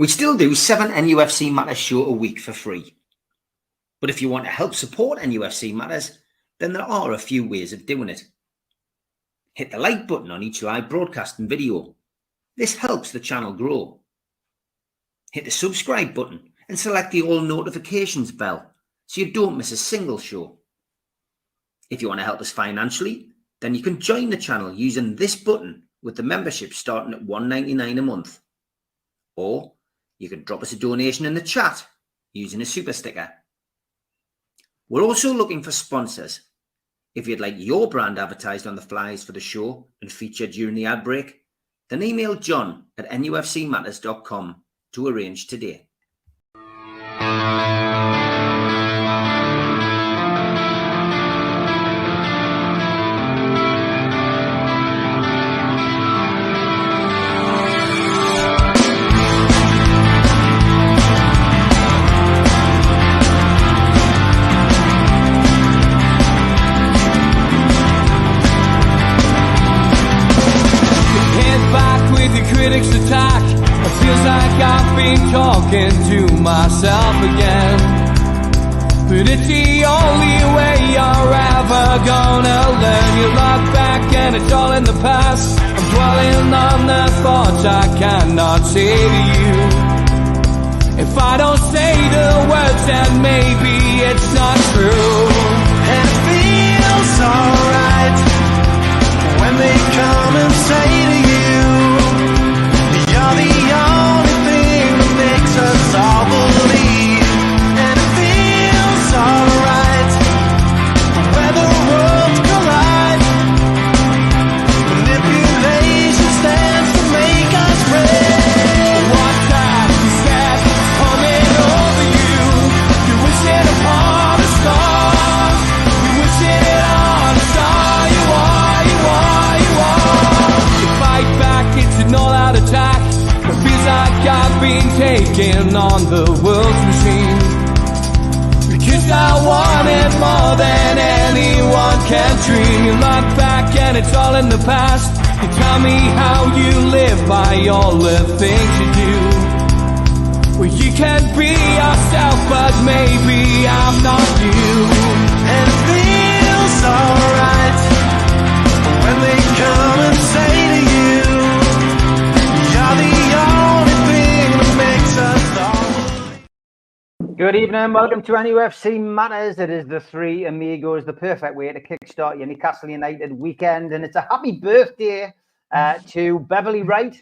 We still do 7 NUFC Matters show a week for free. But if you want to help support NUFC Matters, then there are a few ways of doing it. Hit the like button on each live broadcast and video. This helps the channel grow. Hit the subscribe button and select the all notifications bell so you don't miss a single show. If you want to help us financially, then you can join the channel using this button with the membership starting at $1.99 a month. Or you can drop us a donation in the chat using a super sticker. We're also looking for sponsors. If you'd like your brand advertised on the flyers for the show and featured during the ad break, then email John at nufcmatters.com to arrange today. Critics attack. It feels like I've been talking to myself again. But it's the only way you're ever gonna learn. You look back and it's all in the past. I'm dwelling on the thoughts I cannot say to you. If I don't say the words, then maybe it's not true. And it feels alright when they come and say to you, you're the only thing that makes us all believe. And it feels alright where the worlds collide. Manipulation stands to make us break. What's that you said coming over you? You wish it upon a star. You wish it on a star. You are, you are, you are. You fight back, it's an all-out attack. It feels like I've been taken on the world's machine. Because I want it more than anyone can dream. You look back and it's all in the past. You tell me how you live by all the things you do. Well, you can be yourself, but maybe I'm not you. And it feels alright when they come and say to you, you're the only thing that makes us all. Good evening, welcome to NUFC Matters. It is the 3 Amigos, the perfect way to kickstart your Newcastle United weekend. And it's a happy birthday to Beverly Wright,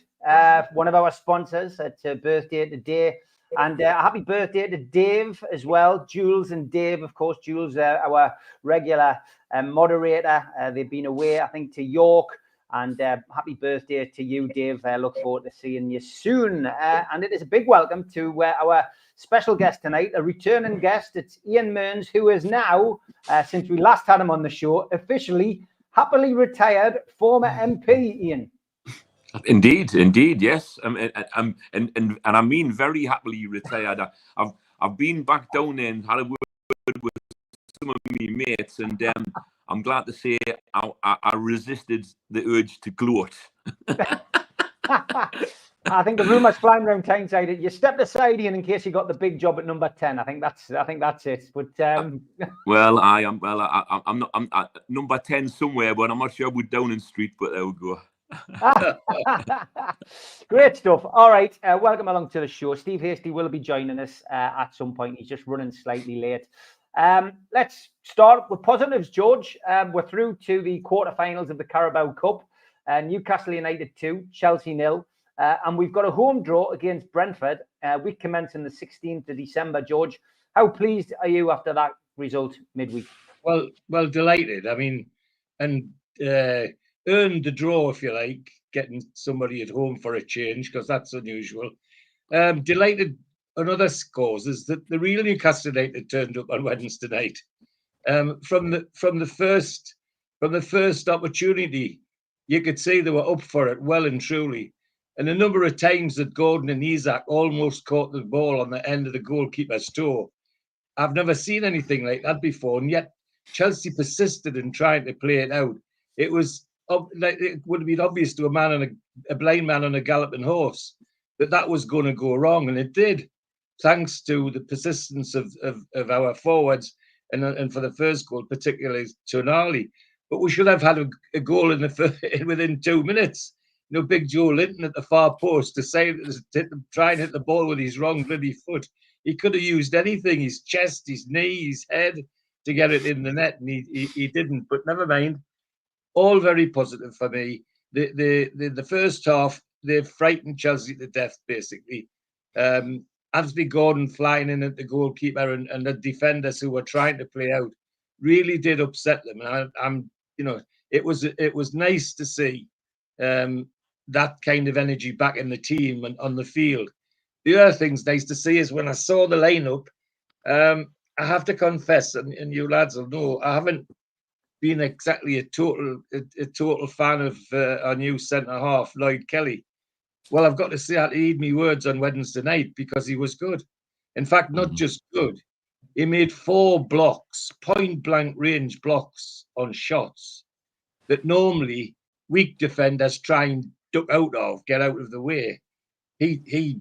one of our sponsors. It's a birthday today. And a happy birthday to Dave as well. Jules and Dave, of course. Jules, our regular moderator. They've been away, I think, to York. And happy birthday to you, Dave. I look forward to seeing you soon. And it is a big welcome to our special guest tonight, a returning guest. It's Ian Mearns, who is now, since we last had him on the show, officially happily retired former MP, Ian. Indeed, yes. And I mean very happily retired. I've been back down there and had a word with some of my mates, and I'm glad to say I resisted the urge to gloat. I think the rumours flying around Tyneside that you stepped aside, Ian, in case you got the big job at number 10. I think that's it. But well, I'm not number 10 somewhere, but I'm not sure we're Downing Street. But there we go. Great stuff. All right, welcome along to the show. Steve Hasty will be joining us at some point. He's just running slightly late. Let's start with positives, George. We're through to the quarterfinals of the Carabao Cup. Newcastle United 2, Chelsea 0. And we've got a home draw against Brentford. We commence on the 16th of December. George, how pleased are you after that result midweek? Well, delighted. I mean, and earned the draw, if you like, getting somebody at home for a change, because that's unusual. Delighted on other scores is that the real Newcastle United turned up on Wednesday night. From the first opportunity, you could see they were up for it well and truly. And the number of times that Gordon and Isak almost caught the ball on the end of the goalkeeper's toe, I've never seen anything like that before. And yet Chelsea persisted in trying to play it out. It was like it would have been obvious to a blind man on a galloping horse that was going to go wrong, and it did, thanks to the persistence of our forwards, and for the first goal, particularly Tonali. But we should have had a goal within 2 minutes. Big Joe Linton at the far post to try and hit the ball with his wrong bloody foot. He could have used anything, his chest, his knee, his head, to get it in the net, and he didn't. But never mind. All very positive for me. The first half, they frightened Chelsea to death, basically. Anthony Gordon flying in at the goalkeeper and the defenders who were trying to play out really did upset them. And it was nice to see that kind of energy back in the team and on the field. The other thing's nice to see is when I saw the lineup, I have to confess, and you lads will know, I haven't been exactly a total fan of our new centre half, Lloyd Kelly. Well, I've got to say, I had to eat me words on Wednesday night because he was good. In fact, not just good. He made 4 blocks, point blank range blocks on shots that normally weak defenders try and duck out of, get out of the way. He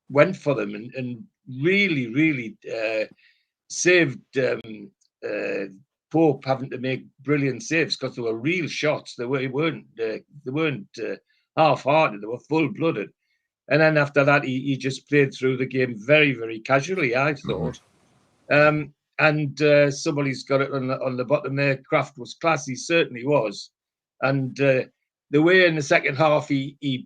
went for them and really, really saved Pope having to make brilliant saves because they were real shots. They weren't half-hearted. They were full-blooded. And then after that, he just played through the game very, very casually, I thought. Somebody's got it on the bottom there. Kraft was class. He certainly was. And the way in the second half he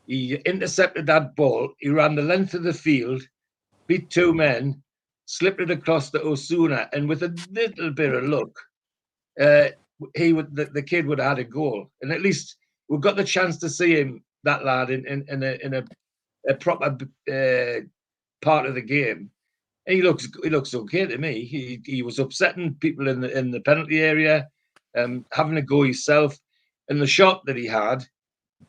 intercepted that ball, he ran the length of the field, beat 2 men, slipped it across to Osuna, and with a little bit of luck, the kid would have had a goal. And at least we've got the chance to see him, that lad, in a proper part of the game. And he looks okay to me. He was upsetting people in the penalty area, having a go himself, and the shot that he had,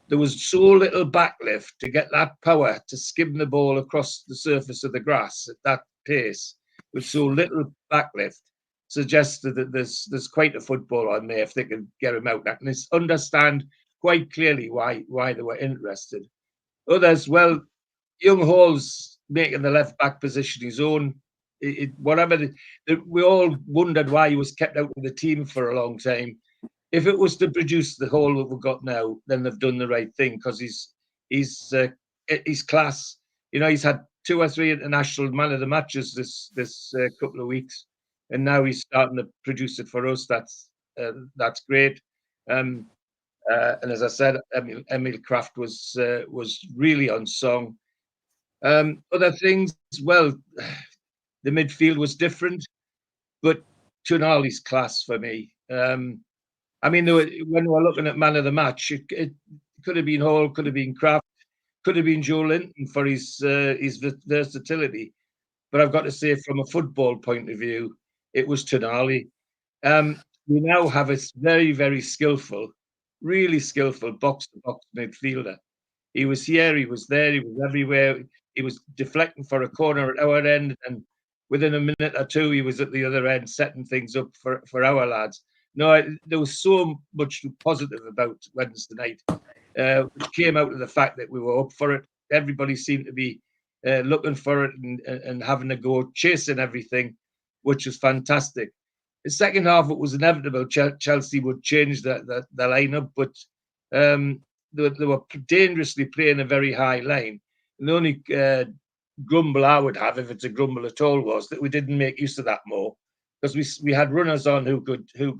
there was so little backlift to get that power to skim the ball across the surface of the grass at that pace, with so little backlift, suggests that there's quite a football on there if they can get him out. I can understand quite clearly why they were interested. Others, well, Young Hall's making the left back position his own. We all wondered why he was kept out of the team for a long time. If it was to produce the Hall that we've got now, then they've done the right thing because he's class. He's had 2 or 3 international man of the matches this couple of weeks, and now he's starting to produce it for us. That's great. And as I said, Emil Kraft was really on song. Other things, well, the midfield was different, but Tonali's class for me. When we're looking at man of the match, it could have been Hall, could have been Kraft, could have been Joe Linton for his versatility. But I've got to say, from a football point of view, it was Tonali. We now have a very, very skillful, really skillful box-to-box midfielder. He was here, he was there, he was everywhere. He was deflecting for a corner at our end, and within a minute or two, he was at the other end, setting things up for our lads. No, there was so much positive about Wednesday night, which came out of the fact that we were up for it. Everybody seemed to be looking for it and having a go, chasing everything, which was fantastic. The second half, it was inevitable Chelsea would change the lineup, but they were dangerously playing a very high line. And the only grumble I would have, if it's a grumble at all, was that we didn't make use of that more, because we had runners on who could kill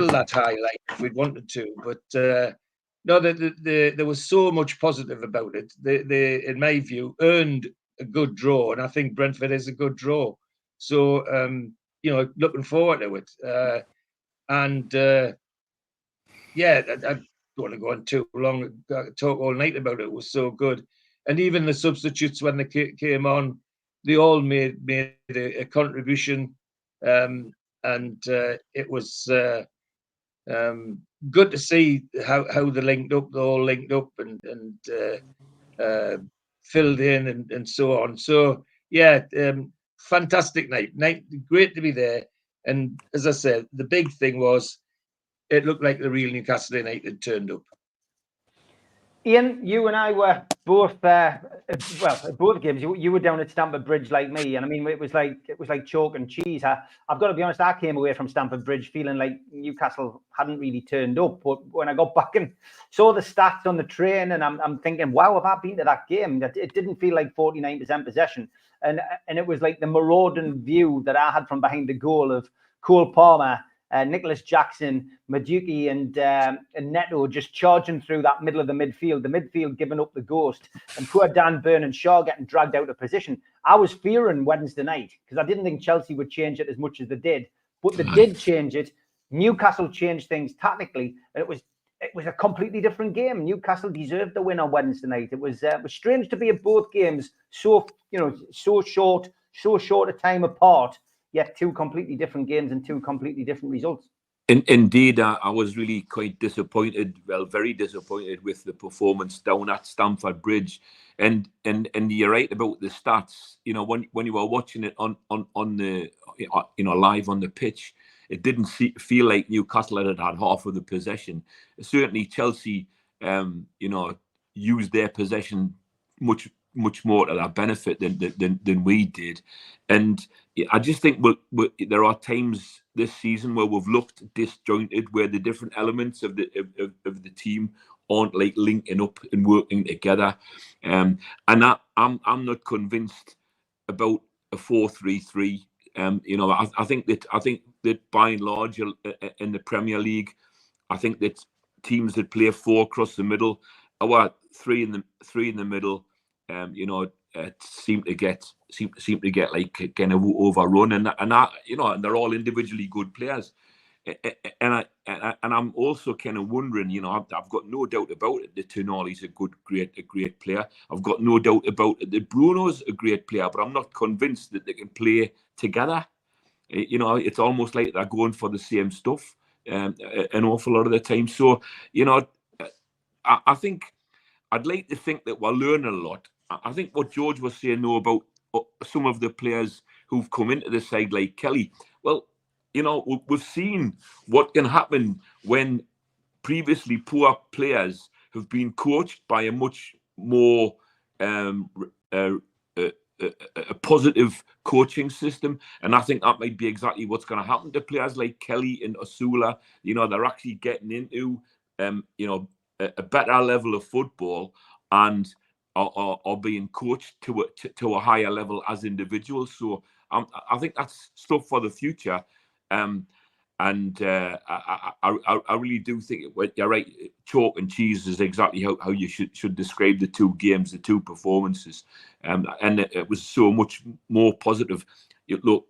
that high line if we'd wanted to. But no, there was so much positive about it. They, in my view, earned a good draw, and I think Brentford is a good draw. So looking forward to it. I don't want to go on too long, talk all night about it. It was so good. And even the substitutes, when they came on, they all made a contribution. It was good to see how they linked up. They all linked up and filled in and so on. So, yeah, fantastic night. Great to be there. And as I said, the big thing was, it looked like the real Newcastle United turned up. Ian, you and I were both both games. You were down at Stamford Bridge like me, and I mean it was like chalk and cheese. I've got to be honest, I came away from Stamford Bridge feeling like Newcastle hadn't really turned up. But when I got back and saw the stats on the train, and I'm thinking, wow, have I been to that game? It didn't feel like 49% possession, and it was like the marauding view that I had from behind the goal of Cole Palmer, Nicholas Jackson, Maduki, and Neto just charging through that middle of the midfield giving up the ghost, and poor Dan Burn and Shaw getting dragged out of position. I was fearing Wednesday night because I didn't think Chelsea would change it as much as they did, but they did change it. Newcastle changed things tactically, and it was a completely different game. Newcastle deserved the win on Wednesday night. It was strange to be at both games so short a time apart, yet two completely different games and two completely different results. Indeed, I was really quite disappointed. Well, very disappointed with the performance down at Stamford Bridge, and you're right about the stats. You know, when you were watching it on the live on the pitch, it didn't feel like Newcastle had half of the possession. Certainly, Chelsea, used their possession much more to their benefit than we did, and I just think there are times this season where we've looked disjointed, where the different elements of the team aren't like linking up and working together, and I'm not convinced about a 4-3-3. I think that by and large in the Premier League, I think that teams that play four across the middle, or three in the middle, seem to get like kind of overrun, and they're all individually good players, and I'm also kind of wondering, I've got no doubt about it that Tonali's a great player. I've got no doubt about it that Bruno's a great player, but I'm not convinced that they can play together. It's almost like they're going for the same stuff an awful lot of the time. So, I think I'd like to think that we're learning a lot. I think what George was saying, though, about some of the players who've come into the side, like Kelly, well, we've seen what can happen when previously poor players have been coached by a much more a positive coaching system. And I think that might be exactly what's going to happen to players like Kelly and Osula. They're actually getting into, a better level of football and are being coached to a higher level as individuals. So I think that's stuff for the future. I really do think you're right. Chalk and cheese is exactly how you should describe the two games, the two performances. And it was so much more positive. Look,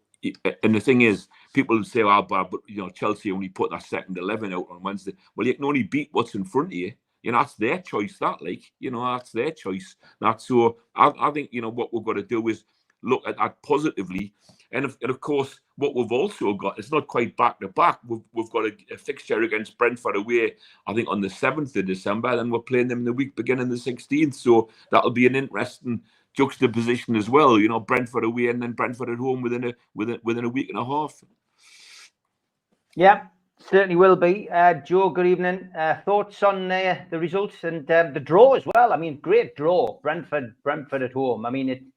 and the thing is, people say, but Chelsea only put their second 11 out on Wednesday. Well, you can only beat what's in front of you. That's their choice. That's their choice. So I think what we've got to do is look at that positively. And of course, what we've also got, it's not quite back to back. We've got a fixture against Brentford away, I think, on the 7th of December. Then we're playing them in the week beginning the 16th. So that'll be an interesting juxtaposition as well. Brentford away and then Brentford at home within a week and a half. Yeah, certainly will be. Joe, good evening. Thoughts on the results and the draw as well? I mean, great draw. Brentford at home. I mean,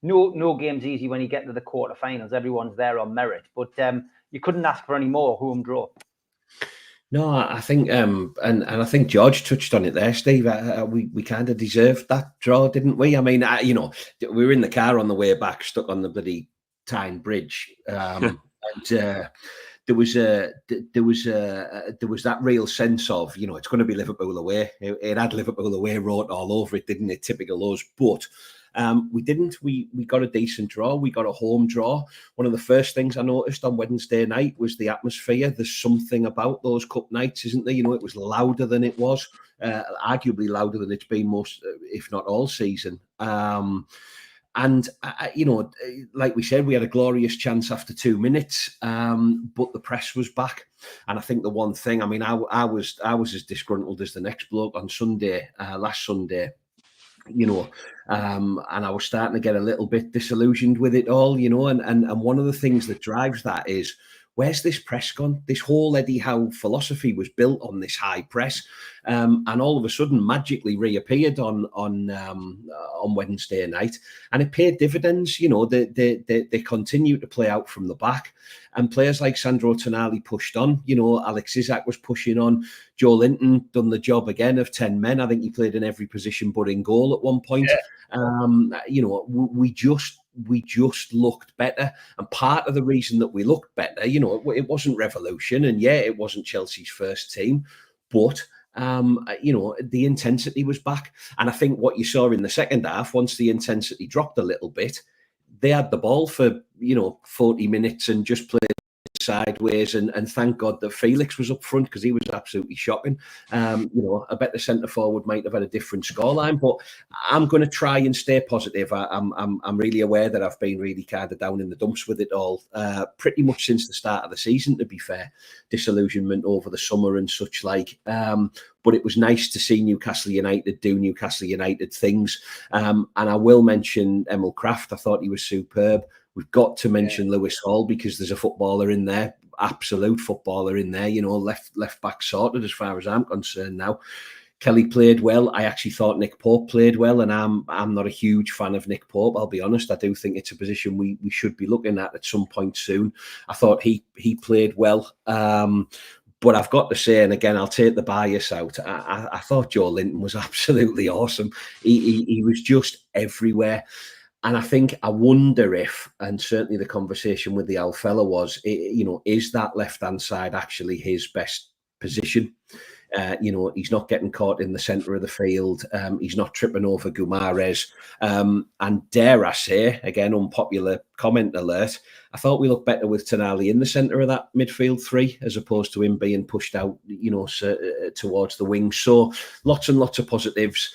no game's easy when you get to the quarterfinals. Everyone's there on merit, but you couldn't ask for any more home draw. No, I think, and I think George touched on it there, Steve. We kind of deserved that draw, didn't we? I mean, we were in the car on the way back, stuck on the bloody Tyne Bridge, and there was that real sense of, it's going to be Liverpool away. It had Liverpool away wrote all over it, didn't it? Typical us, but. We didn't. We got a decent draw. We got a home draw. One of the first things I noticed on Wednesday night was the atmosphere. There's something about those cup nights, isn't there? It was louder than it was, arguably louder than it's been most, if not all season. And like we said, we had a glorious chance after 2 minutes, but the press was back. And I think the one thing, I mean, I was as disgruntled as the next bloke on Sunday, last Sunday. And I was starting to get a little bit disillusioned with it all, and one of the things that drives that is where's this press gone? This whole Eddie Howe philosophy was built on this high press, and all of a sudden magically reappeared on Wednesday night, and it paid dividends. You know, they continue to play out from the back, and players like Sandro Tonali pushed on. You know, Alex Isak was pushing on. Joe Linton done the job again of 10 men. I think he played in every position but in goal at one point. Yeah. You know, we just looked better, and part of the reason that we looked better, you know, it wasn't revolution, and yeah, it wasn't Chelsea's first team, but you know, the intensity was back. And I think what you saw in the second half, once the intensity dropped a little bit, they had the ball for, you know, 40 minutes and just played sideways, and thank God that Felix was up front, because he was absolutely shocking. You know, a better centre forward might have had a different scoreline, but I'm going to try and stay positive. I'm really aware that I've been really kind of down in the dumps with it all, pretty much since the start of the season, to be fair. Disillusionment over the summer and such like. But it was nice to see Newcastle United do Newcastle United things. And I will mention Emil Kraft. I thought he was superb. We've got to mention Lewis Hall, because there's a footballer in there, absolute footballer in there, you know, left back sorted as far as I'm concerned now. Kelly played well. I actually thought Nick Pope played well, and I'm not a huge fan of Nick Pope, I'll be honest. I do think it's a position we should be looking at some point soon. I thought he played well. But I've got to say, and again, I'll take the bias out, I thought Joe Linton was absolutely awesome. He was just everywhere. And I wonder if, and certainly the conversation with the Al fella was, you know, is that left-hand side actually his best position? You know, he's not getting caught in the centre of the field. He's not tripping over Gumares. And dare I say, again, unpopular comment alert, I thought we looked better with Tonali in the centre of that midfield three, as opposed to him being pushed out, you know, towards the wing. So lots and lots of positives.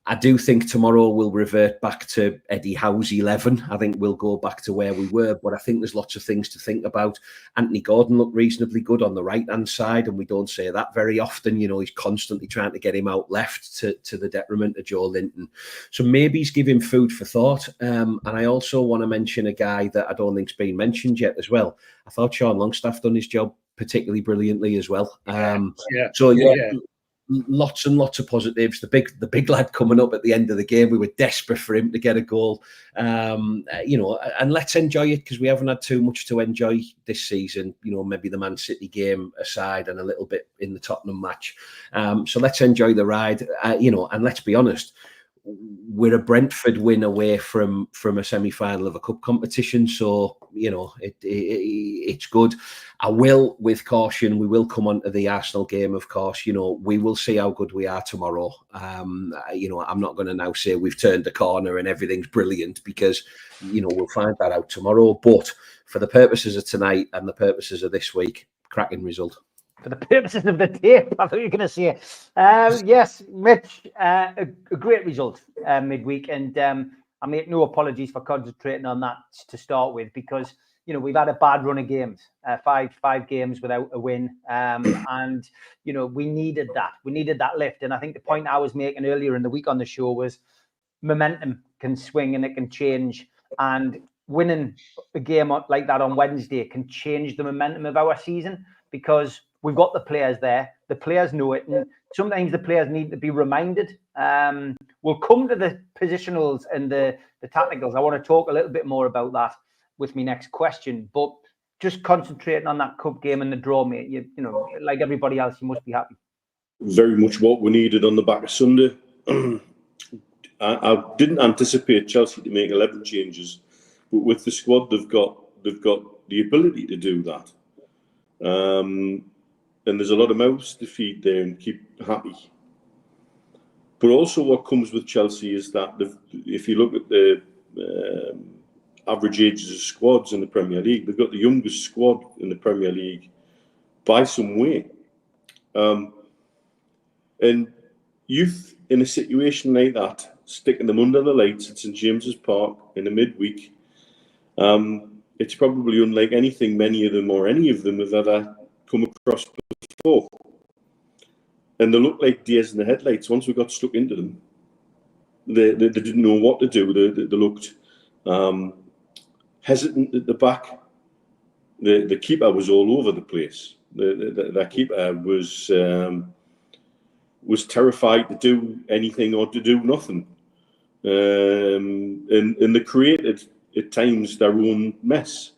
I do think tomorrow we'll revert back to Eddie Howe's 11. I think we'll go back to where we were, but I think there's lots of things to think about. Anthony Gordon looked reasonably good on the right-hand side, and we don't say that very often. You know, he's constantly trying to get him out left to the detriment of Joe Linton. So maybe he's giving food for thought. And I also want to mention a guy that I don't think's been mentioned yet as well. I thought Sean Longstaff done his job particularly brilliantly as well. Lots and lots of positives. The big lad coming up at the end of the game, we were desperate for him to get a goal. You know, and let's enjoy it, because we haven't had too much to enjoy this season. You know, maybe the Man City game aside, and a little bit in the Tottenham match. So let's enjoy the ride. You know, and let's be honest, we're a Brentford win away from a semi-final of a cup competition, so you know it's good. I will, with caution, we will come on to the Arsenal game, of course. You know, we will see how good we are tomorrow. You know, I'm not going to now say we've turned a corner and everything's brilliant, because you know we'll find that out tomorrow. But for the purposes of tonight and the purposes of this week, cracking result. For the purposes of the tape, I thought you were going to say, yes, Mitch, a great result midweek, and I make no apologies for concentrating on that to start with, because you know we've had a bad run of games, five games without a win, and you know we needed that lift. And I think the point I was making earlier in the week on the show was momentum can swing and it can change, and winning a game like that on Wednesday can change the momentum of our season, because we've got the players there. The players know it. And sometimes the players need to be reminded. We'll come to the positionals and the tacticals. I want to talk a little bit more about that with my next question. But just concentrating on that cup game and the draw, mate. You know, like everybody else, you must be happy. Very much what we needed on the back of Sunday. I didn't anticipate Chelsea to make 11 changes, but with the squad they've got the ability to do that. And there's a lot of mouths to feed there and keep happy. But also what comes with Chelsea is that if you look at the average ages of squads in the Premier League, they've got the youngest squad in the Premier League by some way. And youth in a situation like that, sticking them under the lights at St James's Park in a midweek, it's probably unlike anything many of them or any of them have ever come across before. And they look like deers in the headlights. Once we got stuck into them, they didn't know what to do. They looked hesitant at the back. the keeper was all over the place. The keeper was terrified to do anything or to do nothing, and they created at times their own mess.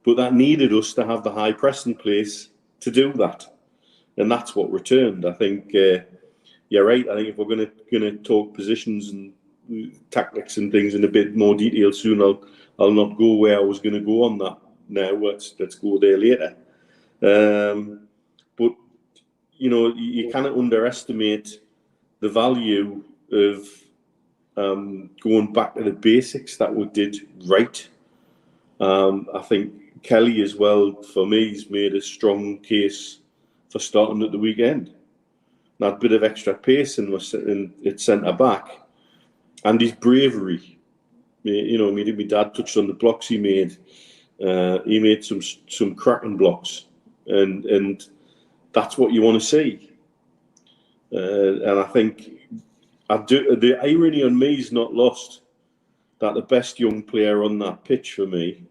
But that needed us to have the high press in place to do that, and that's what returned. I think you're right. I think if we're going to talk positions and tactics and things in a bit more detail soon, I'll not go where I was going to go on that now. Let's go there later. But you cannot underestimate the value of going back to the basics that we did right. I think Kelly as well, for me, has made a strong case for starting at the weekend. That bit of extra pace at centre back, and his bravery. My dad touched on the blocks he made. He made some cracking blocks, and that's what you want to see. And I think the irony on me is not lost that the best young player on that pitch for me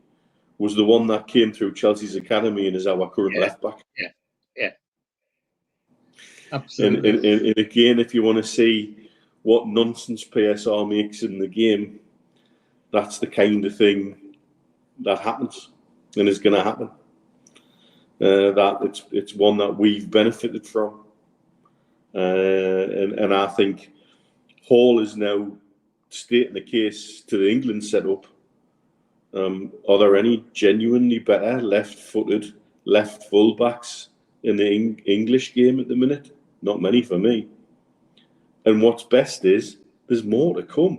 was the one that came through Chelsea's academy and is our current left back. Yeah. Absolutely. And again, if you want to see what nonsense PSR makes in the game, that's the kind of thing that happens and is going to happen. That it's one that we've benefited from, and I think Hall is now stating the case to the England setup. Are there any genuinely better left-footed left full-backs in the English game at the minute? Not many for me. And what's best is there's more to come.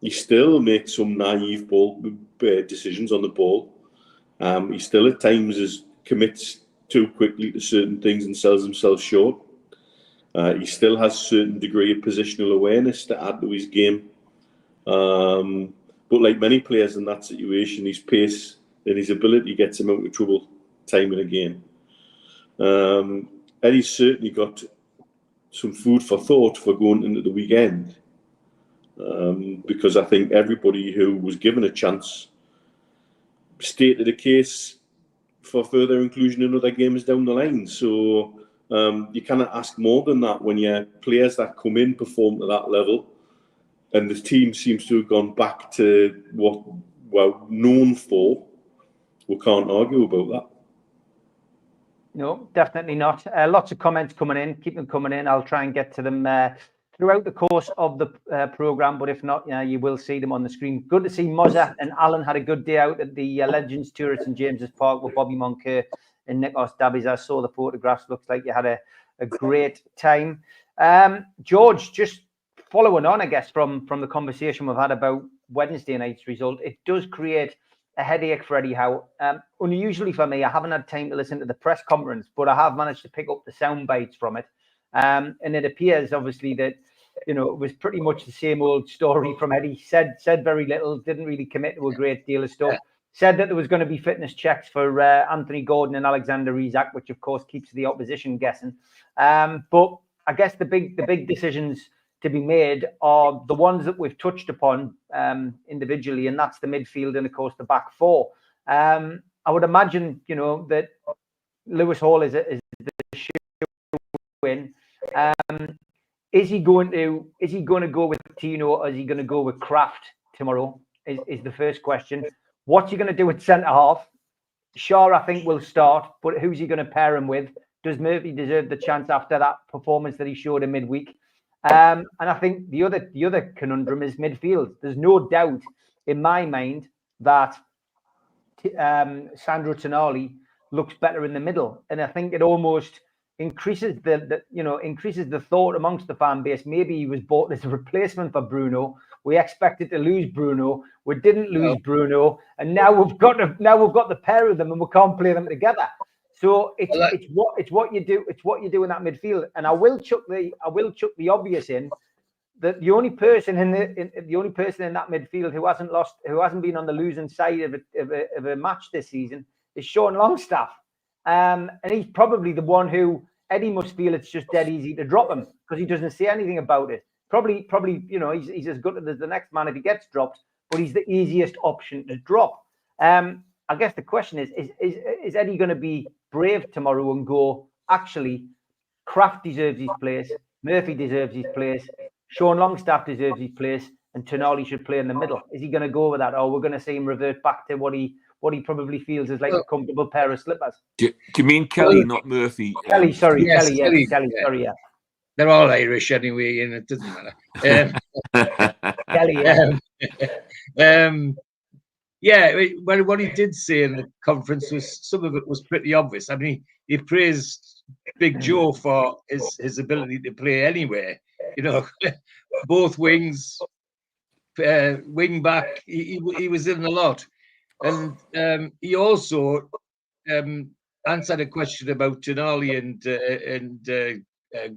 He still makes some naive ball decisions on the ball. He still at times commits too quickly to certain things and sells himself short. He still has a certain degree of positional awareness to add to his game. But like many players in that situation, his pace and his ability gets him out of trouble time and again. Eddie's certainly got some food for thought for going into the weekend, because I think everybody who was given a chance stated a case for further inclusion in other games down the line. So you cannot ask more than that when your players that come in perform to that level, and the team seems to have gone back to what we're known for. We can't argue about that. No, definitely not. Lots of comments coming in. Keep them coming in. I'll try and get to them throughout the course of the programme, but if not, you will see them on the screen. Good to see Mozza and Alan had a good day out at the Legends Tour at St James's Park with Bobby Moncur and Nikos Dabis. I saw the photographs. Looks like you had a great time. George, just following on, I guess, from the conversation we've had about Wednesday night's result, it does create a headache for Eddie Howe. Unusually for me, I haven't had time to listen to the press conference, but I have managed to pick up the sound bites from it. And it appears, obviously, that it was pretty much the same old story from Eddie. Said very little, didn't really commit to a great deal of stuff. Yeah. Said that there was going to be fitness checks for Anthony Gordon and Alexander Isak, which of course keeps the opposition guessing. But I guess the big decisions to be made are the ones that we've touched upon individually, and that's the midfield and of course the back four. I would imagine that Lewis Hall is the shoe win. Is he going to go with Tino, or is he going to go with Kraft tomorrow? Is the first question. What's he going to do at centre half? Shaw, I think, will start, but who's he going to pair him with? Does Murphy deserve the chance after that performance that he showed in midweek? And I think the other conundrum is midfield. There's no doubt in my mind that Sandro Tonali looks better in the middle, and I think it almost increases the thought amongst the fan base. Maybe he was bought as a replacement for Bruno. We expected to lose Bruno. We didn't lose Bruno, and now we've got the pair of them, and we can't play them together. So it's what you do in that midfield. And I will chuck the obvious in that the only person in that midfield who hasn't been on the losing side of a match this season is Sean Longstaff. And he's probably the one who Eddie must feel it's just dead easy to drop him because he doesn't say anything about it. Probably, he's as good as the next man if he gets dropped, but he's the easiest option to drop. I guess the question is Eddie going to be brave tomorrow and go, actually, Kraft deserves his place, Murphy deserves his place, Sean Longstaff deserves his place, and Tonali should play in the middle? Is he going to go with that, or we're going to see him revert back to what he probably feels is like a comfortable pair of slippers? Do you mean Kelly, not Murphy? Kelly, sorry, Yes, Kelly, Kelly, yeah. Sorry, yeah. They're all Irish anyway, and it doesn't matter. Kelly, yeah. Yeah, what he did say in the conference was, some of it was pretty obvious. I mean, he praised Big Joe for his ability to play anywhere. You know, both wings, wing back. He was in a lot, and he also answered a question about Tonali and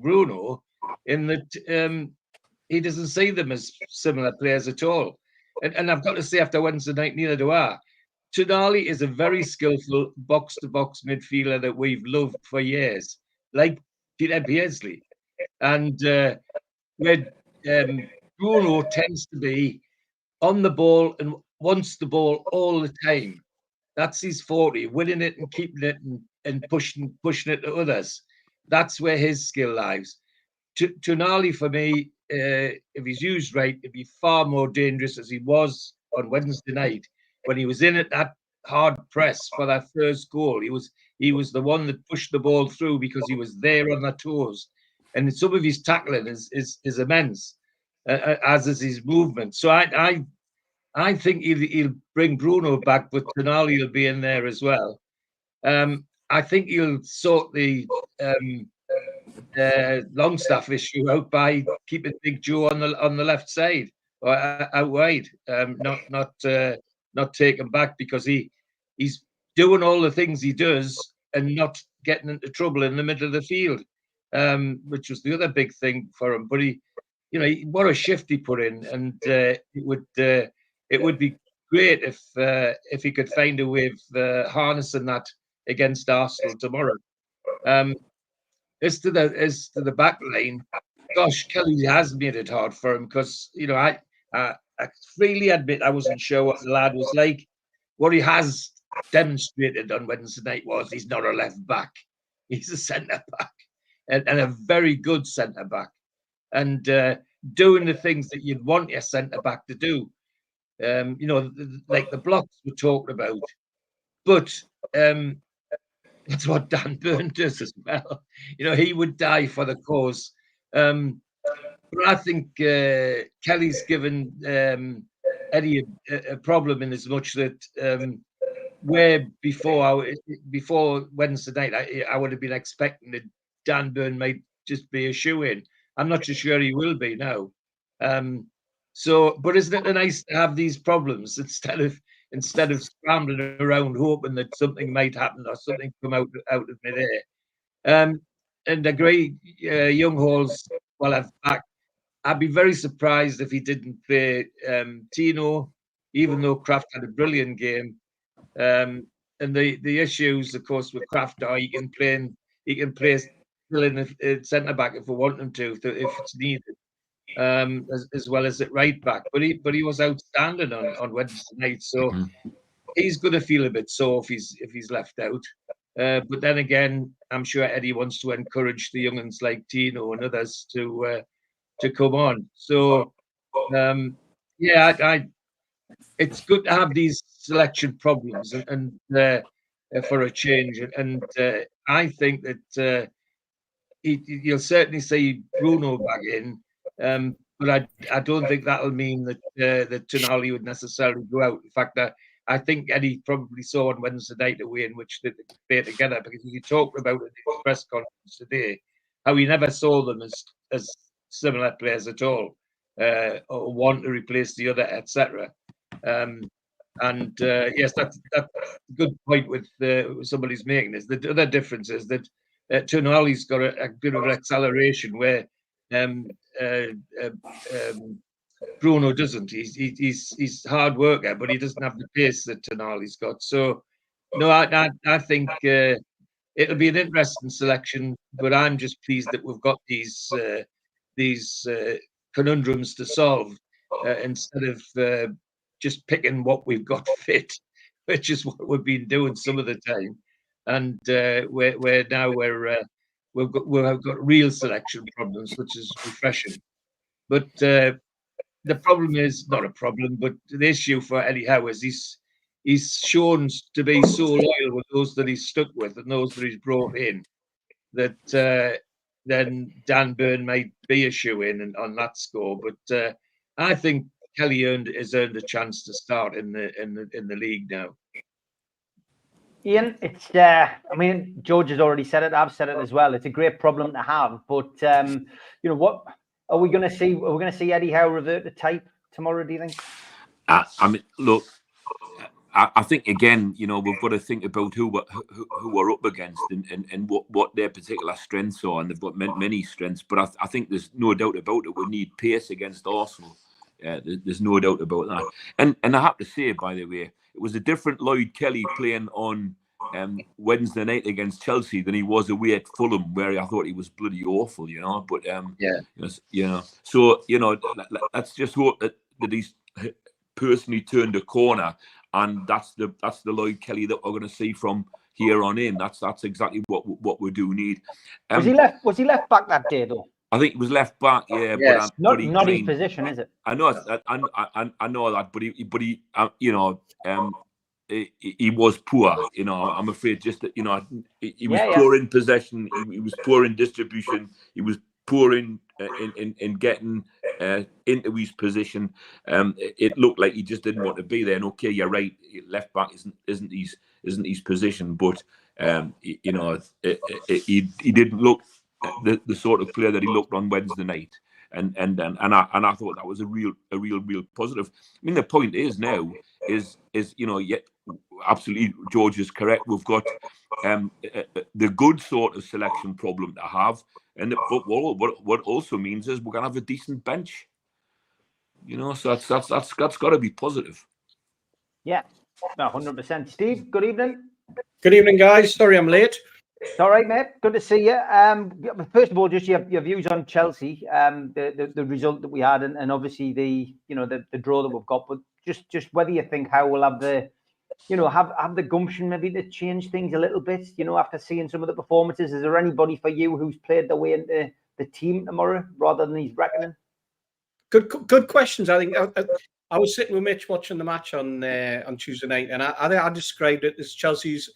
Bruno, in that he doesn't see them as similar players at all. And I've got to say, after Wednesday night, neither do I. Tonali is a very skillful box-to-box midfielder that we've loved for years, like Peter Beardsley. And where Bruno tends to be on the ball and wants the ball all the time. That's his forte, winning it and keeping it and pushing it to others. That's where his skill lies. Tonali, for me, if he's used right, it'd be far more dangerous, as he was on Wednesday night when he was in at that hard press for that first goal. He was the one that pushed the ball through because he was there on their toes, and some of his tackling is immense, as is his movement. So I think he'll bring Bruno back, but Tonali will be in there as well. I think he'll sort the Longstaff issue out by keeping Big Joe on the left side or out wide, not taken back, because he's doing all the things he does and not getting into trouble in the middle of the field, which was the other big thing for him. But what a shift he put in, and it would be great if he could find a way of harnessing that against Arsenal tomorrow. As to the back line, gosh, Kelly has made it hard for him, because I freely admit I wasn't sure what the lad was like. What he has demonstrated on Wednesday night was he's not a left back; he's a centre back, and a very good centre back, and doing the things that you'd want your centre back to do. Like the blocks we're talking about, but that's what Dan Burn does as well. He would die for the cause. But I think Kelly's given Eddie a problem, in as much that where before Wednesday night, I would have been expecting that Dan Burn might just be a shoe-in. I'm not so sure he will be now. But isn't it nice to have these problems instead of scrambling around hoping that something might happen or something come out of midair? And I agree, Young Hall's well have back. I'd be very surprised if he didn't play Tino, even though Kraft had a brilliant game. And the issues, of course, with Kraft are he can play still in the centre back if we want him to, if it's needed. As well as at right back, but he was outstanding on Wednesday night. So he's going to feel a bit sore if he's left out. But then again, I'm sure Eddie wants to encourage the young'uns like Tino and others to come on. So it's good to have these selection problems and for a change. And I think that you'll certainly see Bruno back in. But I don't think that'll mean that Tonali would necessarily go out. In fact, I think Eddie probably saw on Wednesday night a way in which they play together, because he talked about it in his press conference today, how he never saw them as similar players at all, or one to replace the other, etc. Yes, that's a good point with somebody's making. Is the other difference is that Tonali's got a bit of an acceleration where Bruno doesn't. He's hard worker, but he doesn't have the pace that Tonali's got. So no, I think it'll be an interesting selection. But I'm just pleased that we've got these conundrums to solve instead of just picking what we've got fit. which is what we've been doing some of the time. And we've got real selection problems, which is refreshing. But the problem is not a problem, but the issue for Eddie Howe is he's shown to be so loyal with those that he's stuck with and those that he's brought in that then Dan Burn might be a shoe-in on that score. But I think Kelly has earned a chance to start in the league now. Ian, it's I mean, George has already said it. I've said it as well. It's a great problem to have, but you know, what are we going to see? Are we going to see Eddie Howe revert to type tomorrow? Do you think? I mean, look, I think again, you know, we've got to think about who we're up against and what their particular strengths are, and they've got many strengths. But I think there's no doubt about it. We need pace against Arsenal. There's no doubt about that. And I have to say, by the way, it was a different Lloyd Kelly playing on Wednesday night against Chelsea than he was away at Fulham, where I thought he was bloody awful, you know. But you know, so you know, let's just hope that he's personally turned a corner, and that's the Lloyd Kelly that we're going to see from here on in. That's exactly what we do need. Was he left back that day though? I think he was left back, yeah. Yes. But not his position, is it? I know that, but he you know, he was poor. You know, I'm afraid just that, you know, he was poor in possession. He was poor in distribution. He was poor in getting into his position. It looked like he just didn't want to be there. And okay, you're right. Left back isn't his position, but you know, he didn't look the sort of player that he looked on Wednesday night, and I thought that was a real positive. I mean, the point is now is you know, absolutely, George is correct. We've got the good sort of selection problem to have, and what also means is we're gonna have a decent bench. You know, so that's got to be positive. Yeah, 100%. Steve, good evening. Good evening, guys. Sorry I'm late. It's all right, mate. Good to see you. First of all, just your views on Chelsea, the result that we had, and obviously the draw that we've got. But just whether you think how we'll have the, you know, have the gumption maybe to change things a little bit. You know, after seeing some of the performances, is there anybody for you who's played their way into the team tomorrow rather than his reckoning? Good questions. I think I was sitting with Mitch watching the match on Tuesday night, and I described it as Chelsea's,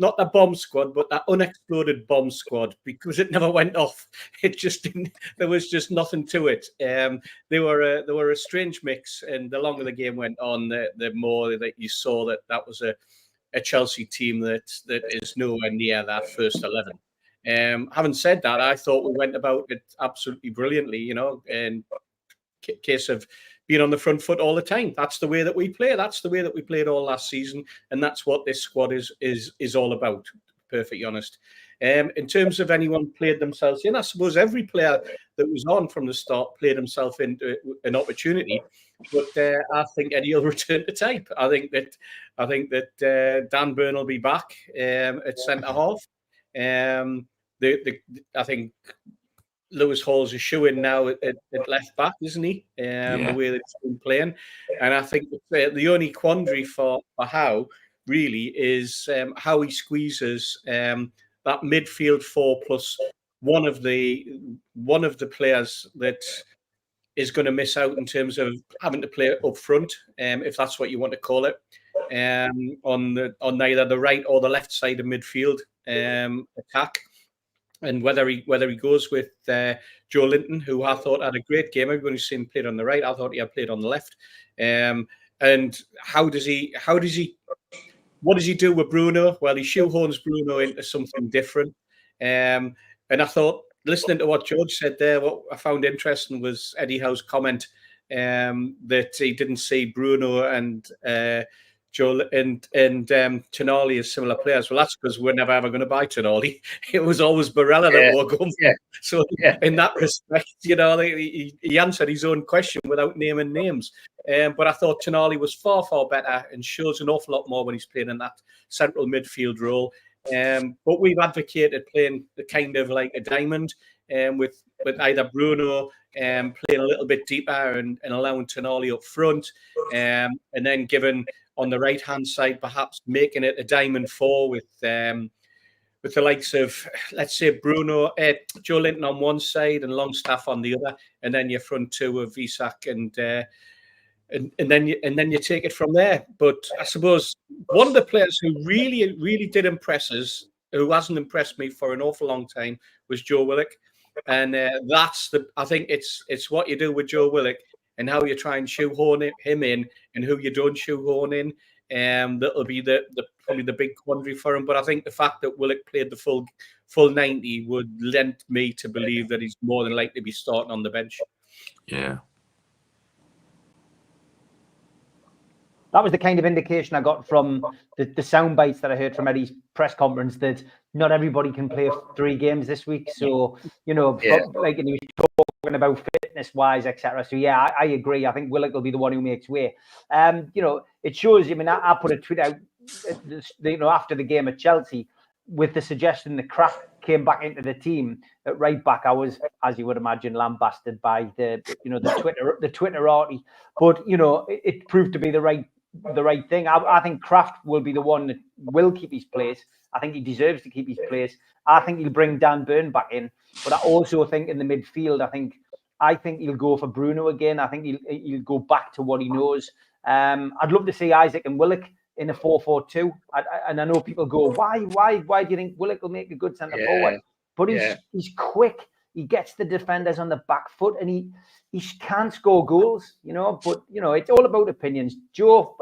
not the bomb squad, but that unexploded bomb squad, because it never went off. It just didn't. There was just nothing to it. They were a strange mix, and the longer the game went on, the more that you saw that was a Chelsea team that is nowhere near that first 11. Having said that, I thought we went about it absolutely brilliantly. You know, and case of being on the front foot all the time. That's the way that we play. That's the way that we played all last season, and that's what this squad is all about. To be perfectly honest. In terms of anyone played themselves in, I suppose every player that was on from the start played himself into an opportunity. But I think Eddie will return to type. I think that Dan Burn will be back at centre half. I think Lewis Hall's a shoe-in now at left back, isn't he? The way that he's been playing. And I think the only quandary for Howe really is how he squeezes that midfield 4 plus one of the players that is going to miss out in terms of having to play up front, if that's what you want to call it, on neither the right or the left side of midfield attack. And whether he goes with Joe Linton, who I thought had a great game. Everybody who's seen played on the right, I thought he had played on the left. And what does he do with Bruno? Well, he shoehorns Bruno into something different. And I thought, listening to what George said there, what I found interesting was Eddie Howe's comment that he didn't see Bruno and Joe and Tonali as similar players. Well, that's because we're never ever going to buy Tonali. It was always Barella that we're going for. So in that respect, you know, he answered his own question without naming names. But I thought Tonali was far better and shows an awful lot more when he's playing in that central midfield role. But we've advocated playing the kind of like a diamond with either Bruno playing a little bit deeper and allowing Tonali up front, and then giving on the right hand side, perhaps making it a diamond four with the likes of, let's say, Bruno, Joe Linton on one side and Longstaff on the other, and then your front two of Isak and then you take it from there. But I suppose one of the players who really did impress us, who hasn't impressed me for an awful long time, was Joe Willock, and I think it's what you do with Joe Willock and how you try and shoehorn him in and who you don't shoehorn in. That'll be probably the big quandary for him. But I think the fact that Willock played the full 90 would lend me to believe that he's more than likely to be starting on the bench. Yeah. That was the kind of indication I got from the sound bites that I heard from Eddie's press conference, that not everybody can play 3 games this week. So, like, and he was talking about fitness-wise, etc. So, yeah, I agree. I think Willock will be the one who makes way. It shows, I mean, I put a tweet out, after the game at Chelsea with the suggestion that Kraft came back into the team at right back. I was, as you would imagine, lambasted by the Twitterati. But, it proved to be the right thing. I think Kraft will be the one that will keep his place. I think he deserves to keep his place. I think he'll bring Dan Burn back in, but I also think in the midfield, I think he'll go for Bruno again. I think he'll go back to what he knows. I'd love to see Isaac and Willock in a 4-4-2. And I know people go, why do you think Willock will make a good centre forward? But he's quick. He gets the defenders on the back foot, and he can score goals, but it's all about opinions. Joe,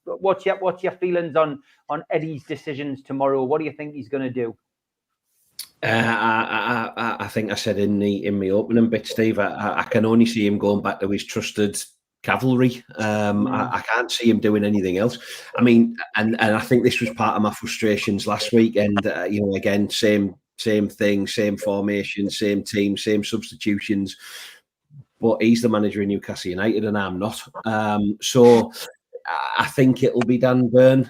what's your feelings on Eddie's decisions tomorrow? What do you think he's going to do? I think I said in my opening bit, Steve, I can only see him going back to his trusted cavalry. I can't see him doing anything else. I mean, and I think this was part of my frustrations last week. And again, same thing, same formation, same team, same substitutions. But he's the manager of Newcastle United, and I'm not. So I think it'll be Dan Burn.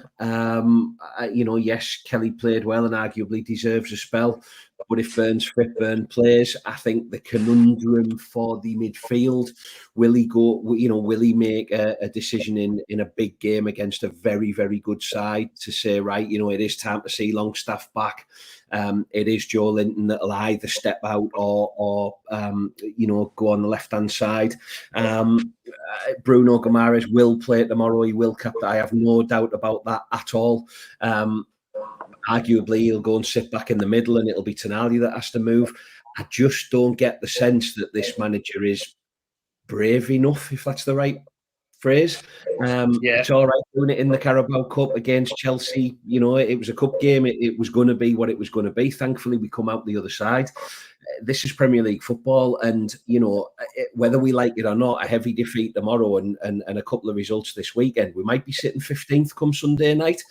Yes, Kelly played well and arguably deserves a spell. But if Burn's fit, Burn plays. I think the conundrum for the midfield, will he go? Will he make a decision in a big game against a very, very good side to say, right, it is time to see Longstaff back. It is Joe Linton that'll either step out or go on the left-hand side. Bruno Guimaraes will play tomorrow. He will captain. I have no doubt about that at all. Arguably, he'll go and sit back in the middle, and it'll be Tonali that has to move. I just don't get the sense that this manager is brave enough, if that's the right phrase. It's all right doing it in the Carabao Cup against Chelsea. It was a cup game. It was going to be what it was going to be. Thankfully, we come out the other side. This is Premier League football, and whether we like it or not, a heavy defeat tomorrow and a couple of results this weekend, we might be sitting 15th come Sunday night.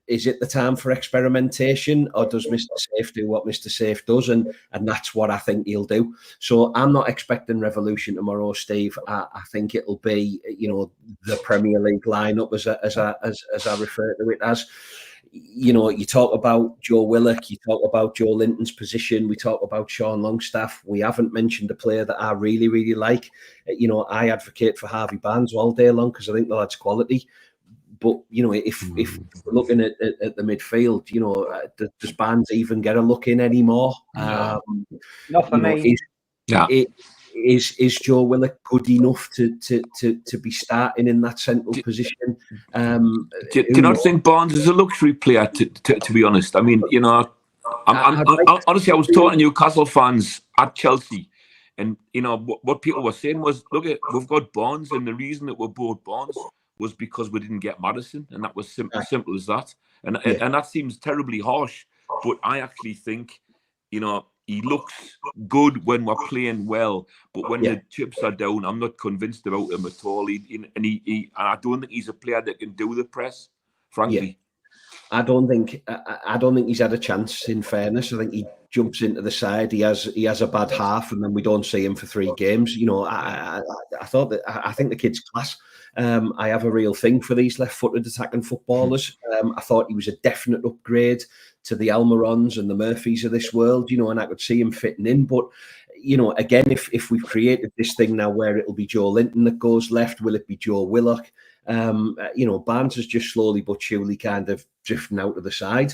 Is it the time for experimentation, or does Mr. Safe do what Mr. Safe does? And that's what I think he'll do. So I'm not expecting revolution tomorrow, Steve. I think it'll be, the Premier League lineup as I refer to it as. You talk about Joe Willock, you talk about Joe Linton's position, we talk about Sean Longstaff. We haven't mentioned a player that I really, really like. I advocate for Harvey Barnes all day long because I think the lad's quality. But, if we're looking at the midfield, does Barnes even get a look in anymore? Not for me. Is Joe Willock good enough to be starting in that central position? Do you not think Barnes is a luxury player, to be honest? I mean, honestly, I was talking to Newcastle fans at Chelsea, and, what people were saying was, look, we've got Barnes, and the reason that we bought Barnes was because we didn't get Maddison, and that was simple as that. And that seems terribly harsh, but I actually think, he looks good when we're playing well, but when the chips are down, I'm not convinced about him at all. And I don't think he's a player that can do the press, frankly. I don't think he's had a chance, in fairness. I think he jumps into the side. He has a bad half, and then we don't see him for 3 games. I think the kid's class. I have a real thing for these left-footed attacking footballers. I thought he was a definite upgrade to the Almirons and the Murphys of this world, and I could see him fitting in. But, again, if we've created this thing now where it'll be Joe Linton that goes left, will it be Joe Willock? Barnes is just slowly but surely kind of drifting out of the side.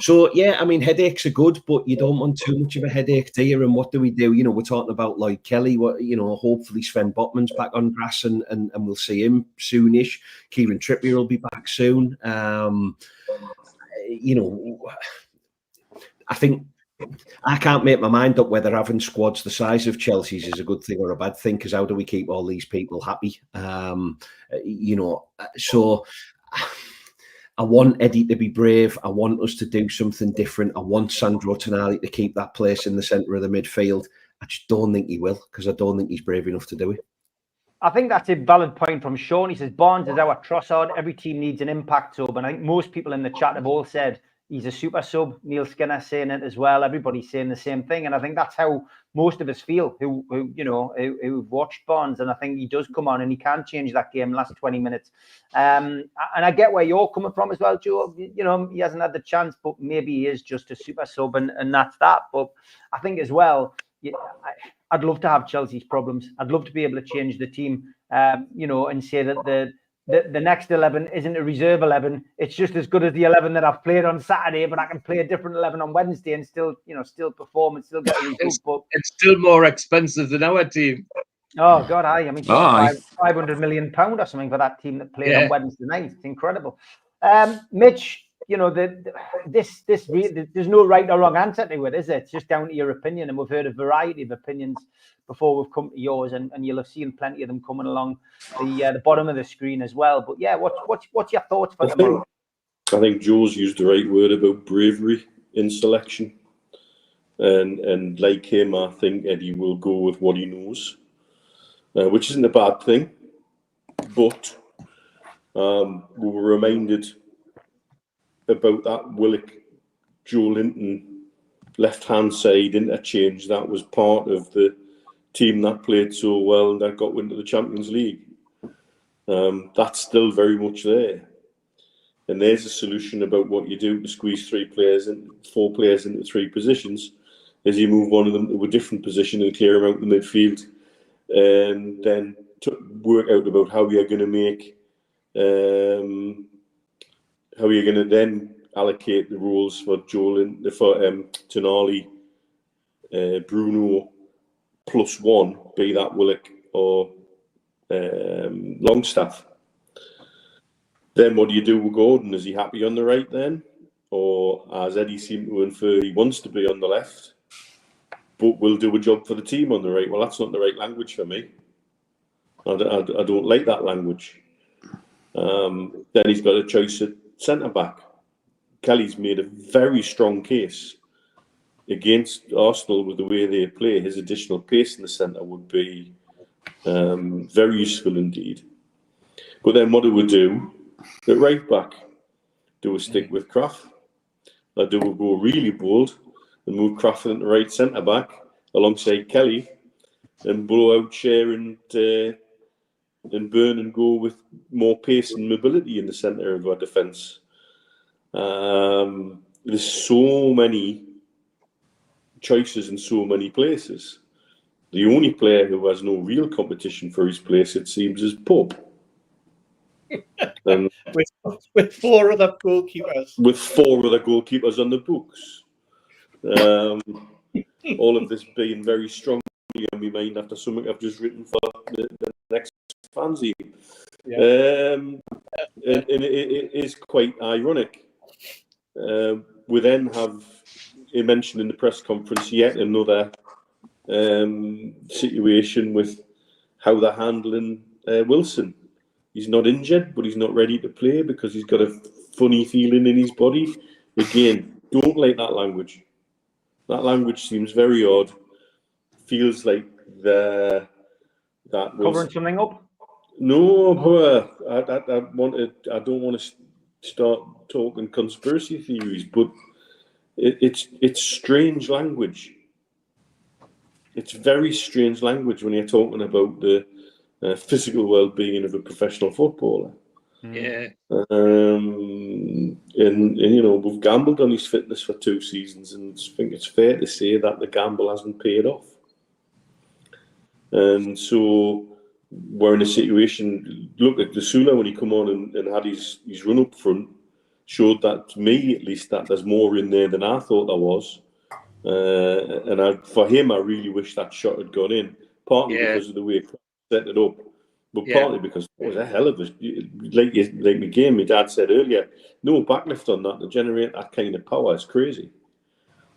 So yeah, I mean, headaches are good, but you don't want too much of a headache, do you? And what do? We're talking about like Kelly. Hopefully Sven Botman's back on grass, and we'll see him soonish. Kieran Trippier will be back soon. I think I can't make my mind up whether having squads the size of Chelsea's is a good thing or a bad thing, because how do we keep all these people happy? So I want Eddie to be brave. I want us to do something different. I want Sandro Tonali to keep that place in the centre of the midfield. I just don't think he will, because I don't think he's brave enough to do it. I think that's a valid point from Sean. He says Barnes is our Trossard. Every team needs an impact sub, and I think most people in the chat have all said he's a super sub. Neil Skinner saying it as well. Everybody's saying the same thing, and I think that's how most of us feel who've watched Barnes. And I think he does come on and he can change that game last 20 minutes. And I get where you're coming from as well, Joe. He hasn't had the chance, but maybe he is just a super sub, and that's that. But I think as well, I'd love to have Chelsea's problems. I'd love to be able to change the team, and say that the next 11 isn't a reserve 11. It's just as good as the 11 that I've played on Saturday, but I can play a different 11 on Wednesday and still perform and still get a result. But it's still more expensive than our team. Oh God, I mean, £500 million or something for that team that played on Wednesday night. It's incredible. Mitch, there's no right or wrong answer to it, is it? It's just down to your opinion, and we've heard a variety of opinions before we've come to yours, and you'll have seen plenty of them coming along the bottom of the screen as well. But yeah, what's your thoughts for tomorrow? I think Joe's used the right word about bravery in selection, and like him, I think Eddie will go with what he knows, which isn't a bad thing. But we were reminded about that Willock Joe Linton left-hand side interchange. That was part of the team that played so well and that got into the Champions League. That's still very much there. And there's a solution about what you do to squeeze 4 players into 3 positions, is you move one of them to a different position and clear them out the midfield, and then work out about how you're going to make how you're going to then allocate the roles for Tonali, Bruno, +1, be that Willock or Longstaff. Then what do you do with Gordon? Is he happy on the right then? Or as Eddie seemed to infer, he wants to be on the left, but will do a job for the team on the right? Well, that's not the right language for me. I don't like that language. Then he's got a choice at centre-back. Kelly's made a very strong case against Arsenal with the way they play. His additional pace in the centre would be very useful indeed. But then what do we do at right back? Do we stick with Kraft? Or do we go really bold and move Kraft into right centre-back alongside Kelly and blow out Cher and Burn and go with more pace and mobility in the centre of our defence? There's so many choices in so many places. The only player who has no real competition for his place, it seems, is Pope. And with 4 other goalkeepers. With 4 other goalkeepers on the books. All of this being very strongly on my mind after something I've just written for the next fanzine. Yeah. And it is quite ironic. We then have, he mentioned in the press conference, yet another situation with how they're handling Wilson. He's not injured, but he's not ready to play because he's got a funny feeling in his body. Again, don't like that language. That language seems very odd. Feels like that was covering something up. No, but I don't want to start talking conspiracy theories, but it's strange language. It's very strange language when you're talking about the physical well-being of a professional footballer. Yeah. And we've gambled on his fitness for 2 seasons, and I think it's fair to say that the gamble hasn't paid off. And so we're in a situation. Look at the Sula when he come on and had his run up front, showed that to me at least that there's more in there than I thought there was. And for him, I really wish that shot had gone in, partly because of the way he set it up, but partly because it was a hell of a, like the game my dad said earlier, no backlift on that to generate that kind of power is crazy.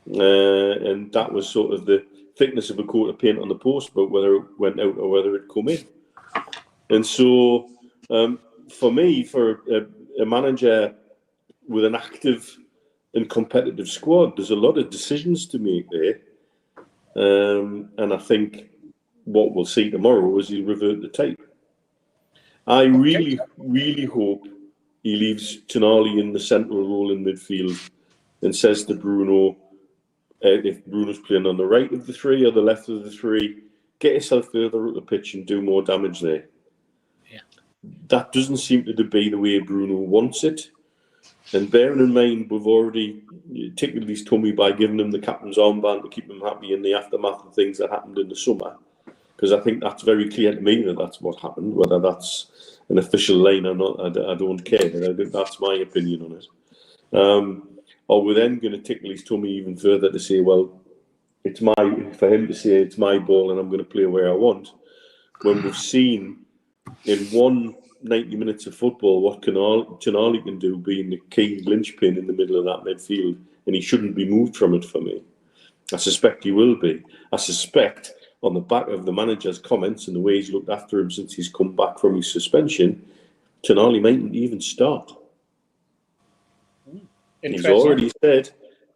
And that was sort of the thickness of a coat of paint on the post, but whether it went out or whether it come in. And so, for me, for a manager with an active and competitive squad, there's a lot of decisions to make there. And I think what we'll see tomorrow is he'll revert the tape. I really, really hope he leaves Tonali in the central role in midfield and says to Bruno, if Bruno's playing on the right of the three or the left of the three, get yourself further up the pitch and do more damage there. Yeah. That doesn't seem to be the way Bruno wants it. And bearing in mind, we've already tickled his tummy by giving him the captain's armband to keep him happy in the aftermath of things that happened in the summer. Because I think that's very clear to me that that's what happened. Whether that's an official line or not, I don't care. I think that's my opinion on it. Or we're then going to tickle his tummy even further to say, well, for him to say it's my ball and I'm going to play where I want. When we've seen in one 90 minutes of football what Tonali can do, being the key linchpin in the middle of that midfield, and he shouldn't be moved from it for me. I suspect he will be. I suspect on the back of the manager's comments and the way he's looked after him since he's come back from his suspension, Tonali mightn't even start. He's already said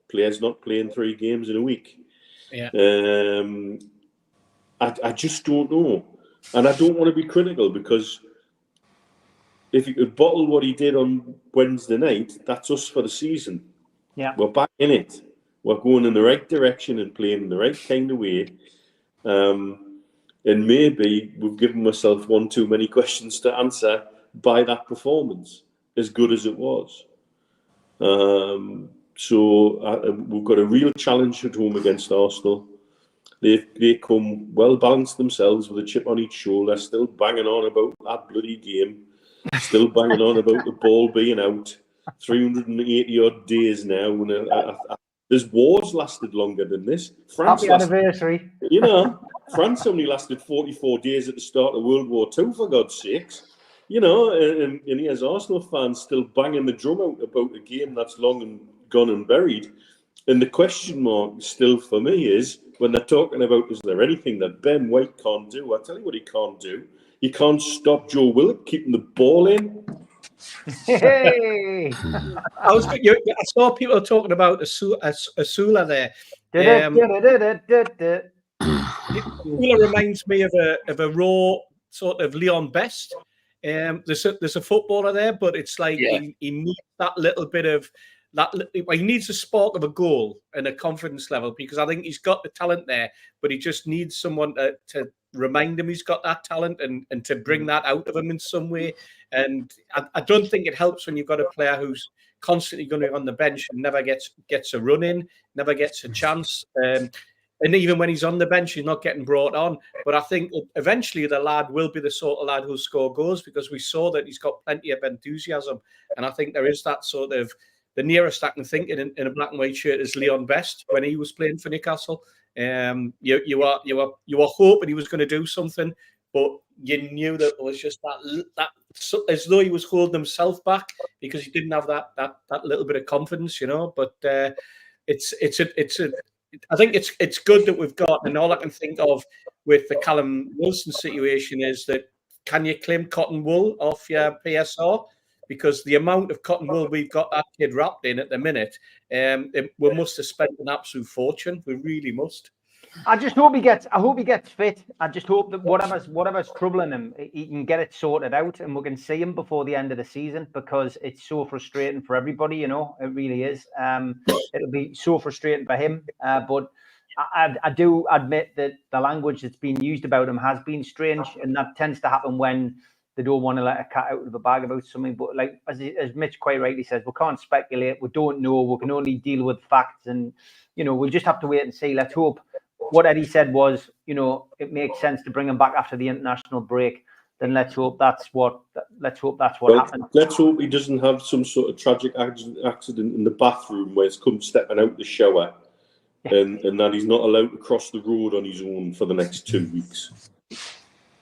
players not playing 3 games in a week. Yeah. I just don't know. And I don't want to be critical because if you could bottle what he did on Wednesday night, that's us for the season. Yeah. We're back in it. We're going in the right direction and playing in the right kind of way. And maybe we've given ourselves one too many questions to answer by that performance, as good as it was. So we've got a real challenge at home against Arsenal. They come well balanced themselves with a chip on each shoulder, still banging on about that bloody game, still banging on about the ball being out. 380 odd days now. And there's wars lasted longer than this. Happy anniversary. France only lasted 44 days at the start of World War II, for God's sakes. And here's Arsenal fans still banging the drum out about a game that's long and gone and buried. And the question mark still for me is, when they're talking about, is there anything that Ben White can't do? I tell you what he can't do. He can't stop Joe Willock keeping the ball in. Hey! I saw people talking about Asula there. Asula reminds me of a raw sort of Leon Best. There's a footballer there, but it's like he needs that little bit of that. He needs a spark of a goal and a confidence level, because I think he's got the talent there, but he just needs someone to remind him he's got that talent and to bring that out of him in some way. And I don't think it helps when you've got a player who's constantly going to be on the bench and never gets a run in, never gets a chance. And even when he's on the bench, he's not getting brought on. But I think eventually the lad will be the sort of lad who'll score goals, because we saw that he's got plenty of enthusiasm. And I think there is that sort of, the nearest I can think in a black and white shirt is Leon Best when he was playing for Newcastle. You were hoping he was going to do something, but you knew that there was just that as though he was holding himself back because he didn't have that little bit of confidence, But I think it's good that we've got, and all I can think of with the Callum Wilson situation is that, can you claim cotton wool off your PSR? Because the amount of cotton wool we've got that kid wrapped in at the minute, we must have spent an absolute fortune. We really must. I hope he gets fit. I just hope that whatever's troubling him, he can get it sorted out, and we can see him before the end of the season, because it's so frustrating for everybody. It really is. It'll be so frustrating for him. But I do admit that the language that's been used about him has been strange, and that tends to happen when they don't want to let a cat out of the bag about something. But like as Mitch quite rightly says, we can't speculate. We don't know. We can only deal with facts, and we'll just have to wait and see. Let's hope. What Eddie said was, it makes sense to bring him back after the international break. then let's hope that's what Well, happens. let's hope he doesn't have some sort of tragic accident in the bathroom where he's come stepping out the shower, and that he's not allowed to cross the road on his own for the next 2 weeks.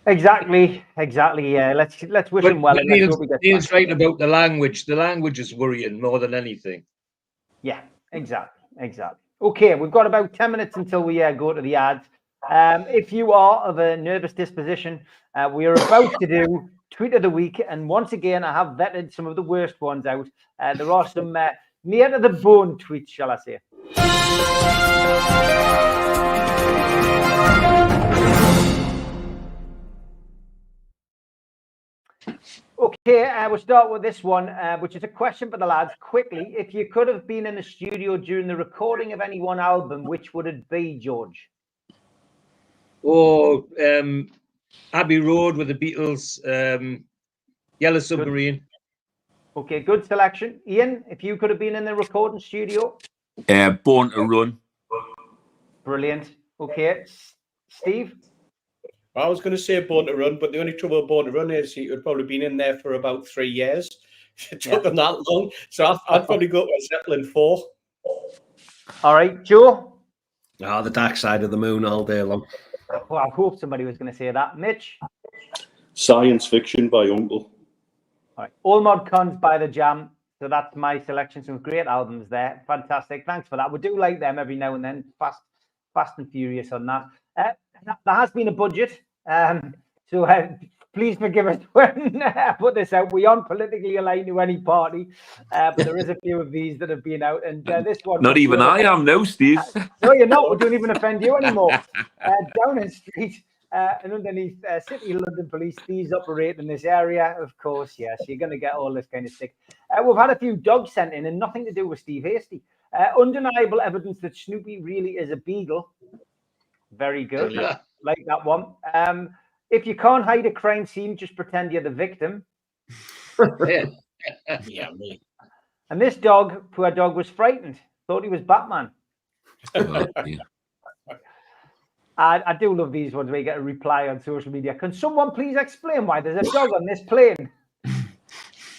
Exactly. Yeah, let's wish him well. And let's hope he gets Neil's back. right about the language. The language is worrying more than anything. Yeah, exactly. Okay, we've got about 10 minutes until we go to the ads. If you are of a nervous disposition, we are about to do Tweet of the Week. And once again, I have vetted some of the worst ones out. There are some near to the bone tweets, shall I say. Okay, we'll start with this one, which is a question for the lads. Quickly, if you could have been in the studio during the recording of any one album, which would it be, George? Or Abbey Road with the Beatles, Yellow Submarine. Okay, good selection. Ian, if you could have been in the recording studio? Born to Run. Brilliant. Okay, Steve? I was going to say Born to Run, but the only trouble with Born to Run is he would probably been in there for about 3 years. It took him that long. So I'd probably go to Zeppelin 4. All right, Joe? The Dark Side of the Moon all day long. Well, I hope somebody was going to say that. Mitch? Science Fiction by Uncle. All right, All Mod Cons by The Jam. So that's my selection. Some great albums there. Fantastic. Thanks for that. We do like them every now and then. Fast and Furious on that. There has been a budget. So please forgive us when I put this out. We aren't politically aligned to any party, but there is a few of these that have been out. And this one... Not even I am now, Steve. No, you're not. We don't even offend you anymore. Downing Street and underneath City London Police, thieves operate in this area. Of course, yes, you're going to get all this kind of stick. We've had a few dogs sent in and nothing to do with Steve Hasty. Undeniable evidence that Snoopy really is a beagle. Very good. Like that one. If you can't hide a crime scene, just pretend you're the victim. Yeah, me. And this dog, poor dog, was frightened. Thought he was Batman. I do love these ones where you get a reply on social media. Can someone please explain why there's a dog on this plane?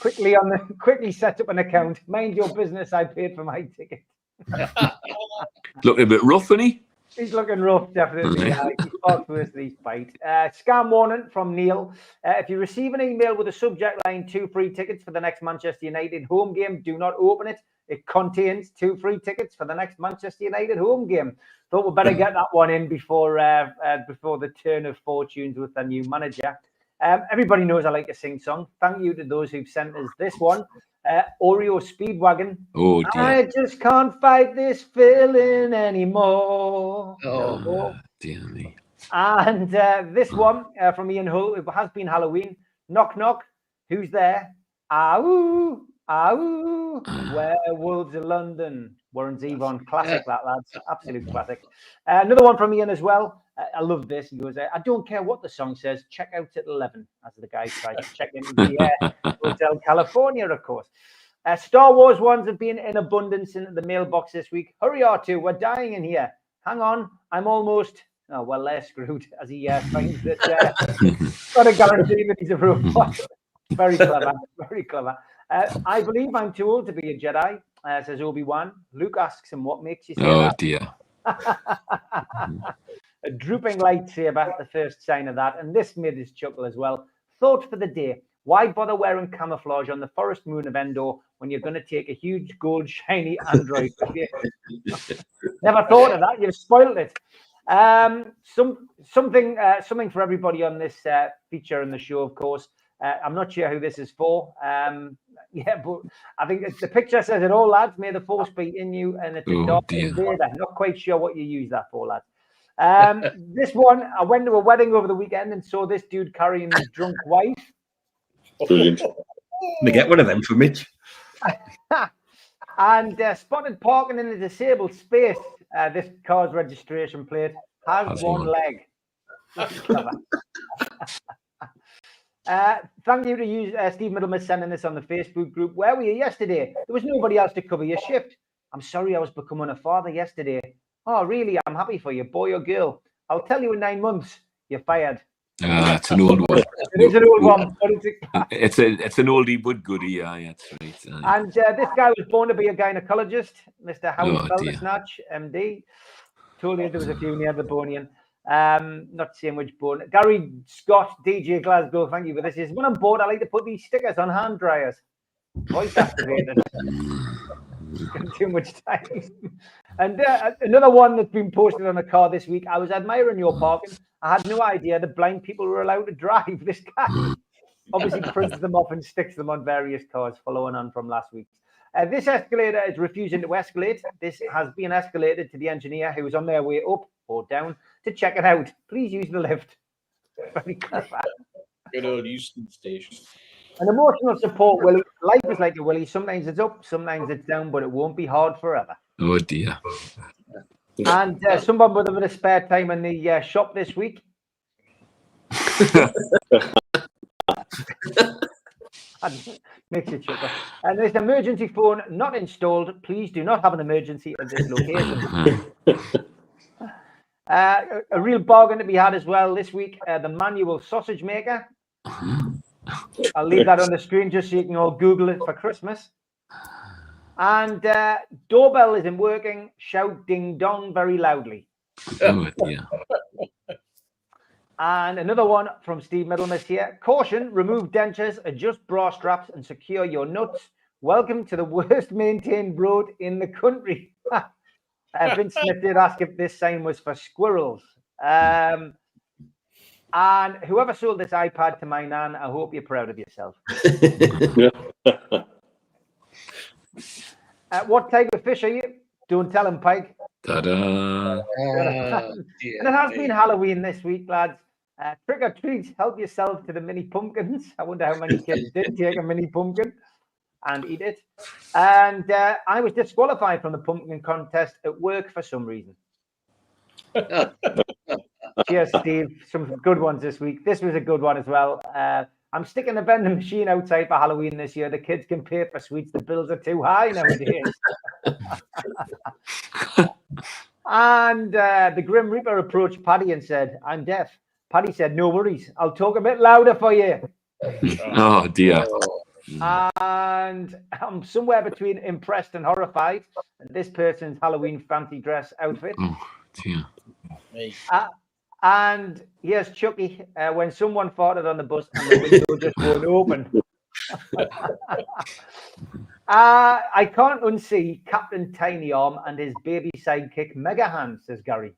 Quickly set up an account. Mind your business. I paid for my ticket. Looking a bit rough, isn't he? He's looking rough, definitely. He's far worse than his fight. Scam warning from Neil. If you receive an email with a subject line 2 free tickets for the next Manchester United home game, do not open it. It contains 2 free tickets for the next Manchester United home game. Thought we'd better get that one in before the turn of fortunes with the new manager. Everybody knows I like to sing song. Thank you to those who've sent us this one. Oreo Speedwagon. Oh, dear. I just can't fight this feeling anymore. Oh, dear me. And this one from Ian Hull. It has been Halloween. Knock, knock. Who's there? Ow, ow. Werewolves of London. Warren Zevon. Classic, that, lads. Absolute classic. Another one from Ian as well. I love this. He goes, I don't care what the song says. Check out at 11, as the guy tries to check into the Hotel California, of course. Star Wars ones have been in abundance in the mailbox this week. Hurry, R2, we're dying in here. Hang on, I'm almost... Oh, well, they're screwed, as he finds that... got a guarantee that he's a robot. Very clever, very clever. I believe I'm too old to be a Jedi, says Obi-Wan. Luke asks him, what makes you say that? Oh, dear. A drooping lightsaber, the first sign of that. And this made us chuckle as well. Thought for the day. Why bother wearing camouflage on the forest moon of Endor when you're going to take a huge gold shiny android with you? Never thought of that. You've spoiled it. Something for everybody on this feature in the show, of course. I'm not sure who this is for. But I think the picture says it all, lads. May the force be in you. And it's a Darth Vader. Not quite sure what you use that for, lads. This one, I went to a wedding over the weekend and saw this dude carrying his drunk wife. Brilliant. Me get one of them for Mitch. And spotted parking in a disabled space. This car's registration plate has one leg. Clever. Thank you to you, Steve Middleman, sending this on the Facebook group. Where were you yesterday? There was nobody else to cover your shift. I'm sorry, I was becoming a father yesterday. Oh, really? I'm happy for you, boy or girl. I'll tell you in 9 months. You're fired. It's an old one. It is an old one, but It's an oldie but goodie. Yeah, that's right. And this guy was born to be a gynecologist, Mr. Howard dear. Feltersnatch, MD. Told you there was a few near the bonian. Not saying which bone. Gary Scott, DJ Glasgow, thank you for this. Is when I'm bored, I like to put these stickers on hand dryers. Voice activated. Too much time. And another one that's been posted on a car this week. I was admiring your parking. I had no idea that blind people were allowed to drive. This guy obviously prints them off and sticks them on various cars, following on from last week's. This escalator is refusing to escalate. This has been escalated to the engineer who is on their way up or down to check it out. Please use the lift. Very clever. Good old Euston Station. An emotional support, Willie. Life is like a Willie. Sometimes it's up, sometimes it's down, but it won't be hard forever. Oh dear. And someone with a bit of spare time in the shop this week. Makes you chuckle. And there's an emergency phone not installed. Please do not have an emergency at this location. A real bargain to be had as well this week. The manual sausage maker. I'll leave that on the screen just so you can all Google it for Christmas. And doorbell isn't working. Shout ding dong very loudly. Oh dear. And another one from Steve Middlemiss here. Caution, remove dentures, adjust bra straps and secure your nuts. Welcome to the worst maintained road in the country. Vince Smith did ask if this sign was for squirrels. And whoever sold this iPad to my nan, I hope you're proud of yourself. What type of fish are you? Don't tell him, Pike. Ta-da. And it has been Halloween this week, lads. Trick or treat, help yourself to the mini pumpkins. I wonder how many kids did take a mini pumpkin and eat it. And I was disqualified from the pumpkin contest at work for some reason. Cheers, Steve. Some good ones this week. This was a good one as well. I'm sticking a vending machine outside for Halloween this year. The kids can pay for sweets. The bills are too high nowadays. And the Grim Reaper approached Paddy and said, I'm deaf. Paddy said, no worries. I'll talk a bit louder for you. Oh dear. And I'm somewhere between impressed and horrified at this person's Halloween fancy dress outfit. Oh dear. And here's Chucky when someone farted on the bus and the window just won't open. I can't unsee Captain Tiny Arm and his baby sidekick Mega Hand, says Gary.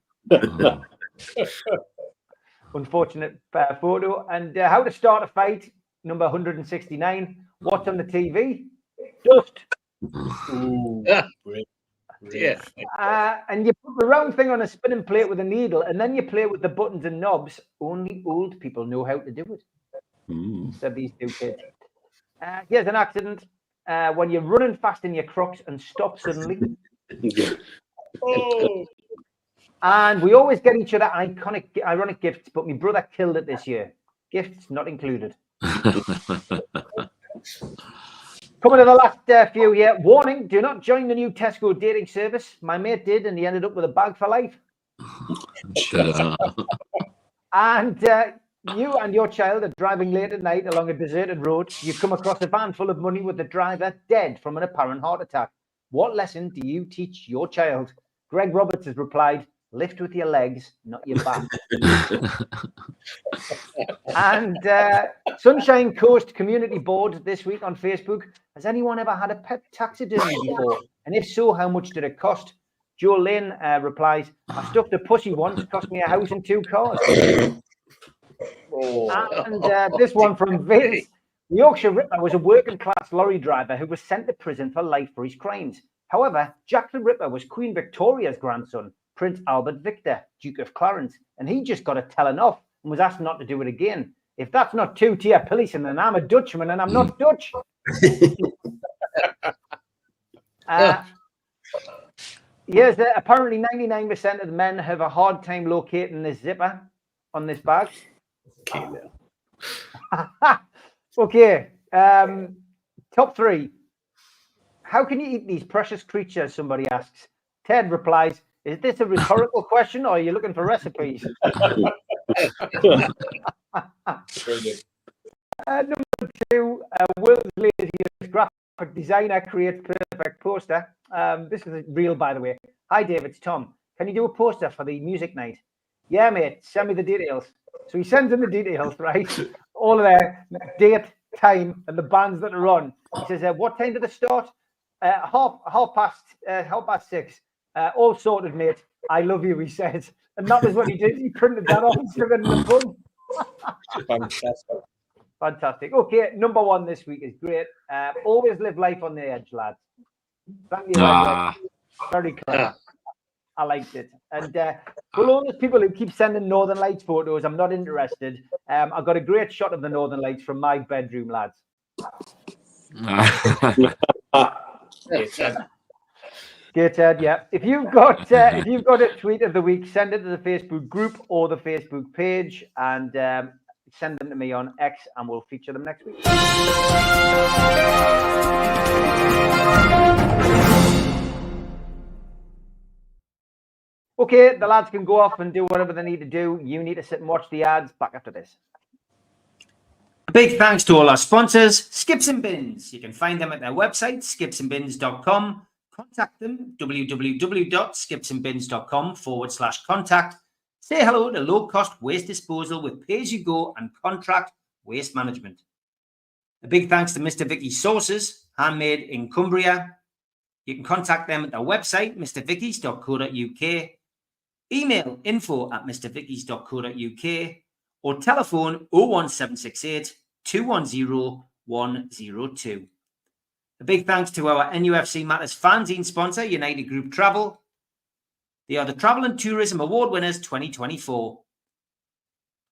Unfortunate photo. And how to start a fight, number 169. What's on the TV? Dust. Ooh. Yeah. And you put the round thing on a spinning plate with a needle, and then you play with the buttons and knobs. Only old people know how to do it. Said these two kids. Here's an accident. When you're running fast in your Crocs and stop suddenly. Oh. And we always get each other ironic gifts, but my brother killed it this year. Gifts not included. Coming to the last few here. Warning, do not join the new Tesco dating service. My mate did, and he ended up with a bag for life. And you and your child are driving late at night along a deserted road. You come across a van full of money with the driver dead from an apparent heart attack. What lesson do you teach your child? Greg Roberts has replied, lift with your legs, not your back. And Sunshine Coast Community Board this week on Facebook. Has anyone ever had a pet taxidermy before? And if so, how much did it cost? Joe Lynn replies, I stuffed a pussy once, cost me a house and 2 cars. And this one from Vince. The Yorkshire Ripper was a working class lorry driver who was sent to prison for life for his crimes. However, Jack the Ripper was Queen Victoria's grandson, Prince Albert Victor, Duke of Clarence, and he just got a telling off and was asked not to do it again. If that's not 2-tier policing, then I'm a Dutchman and I'm not Dutch. Yes, apparently 99% of the men have a hard time locating this zipper on this bag. Okay, top 3. How can you eat these precious creatures? Somebody asks. Ted replies, is this a rhetorical question or are you looking for recipes? Brilliant. Number 2, world's laziest graphic designer creates perfect poster. This is real, by the way. Hi, Dave, it's Tom. Can you do a poster for the music night? Yeah, mate, send me the details. So he sends in the details, right? All of their date, time, and the bands that are on. He says, what time did it start? Half past 6. All sorted, mate. I love you, he says. And that was what he did. He printed that off and stuck it in the bun. Fantastic. Fantastic. Okay, number 1 this week is great. Always live life on the edge, lads. Thank you. Very clever. I liked it. And for all those people who keep sending Northern Lights photos, I'm not interested. I've got a great shot of the Northern Lights from my bedroom, lads. Gated, yeah. If you've got a tweet of the week, send it to the Facebook group or the Facebook page, and send them to me on X, and we'll feature them next week. Okay, the lads can go off and do whatever they need to do. You need to sit and watch the ads. Back after this. A big thanks to all our sponsors, Skips and Bins. You can find them at their website, skipsandbins.com. Contact them, www.skipsandbins.com/contact. Say hello to low-cost waste disposal with pay-as-you-go and contract waste management. A big thanks to Mr. Vicky's Sauces, handmade in Cumbria. You can contact them at their website, mrvickies.co.uk. Email info@mrvickies.co.uk or telephone 01768 210 102. A big thanks to our NUFC Matters fanzine sponsor, United Group Travel. They are the Travel and Tourism Award winners 2024.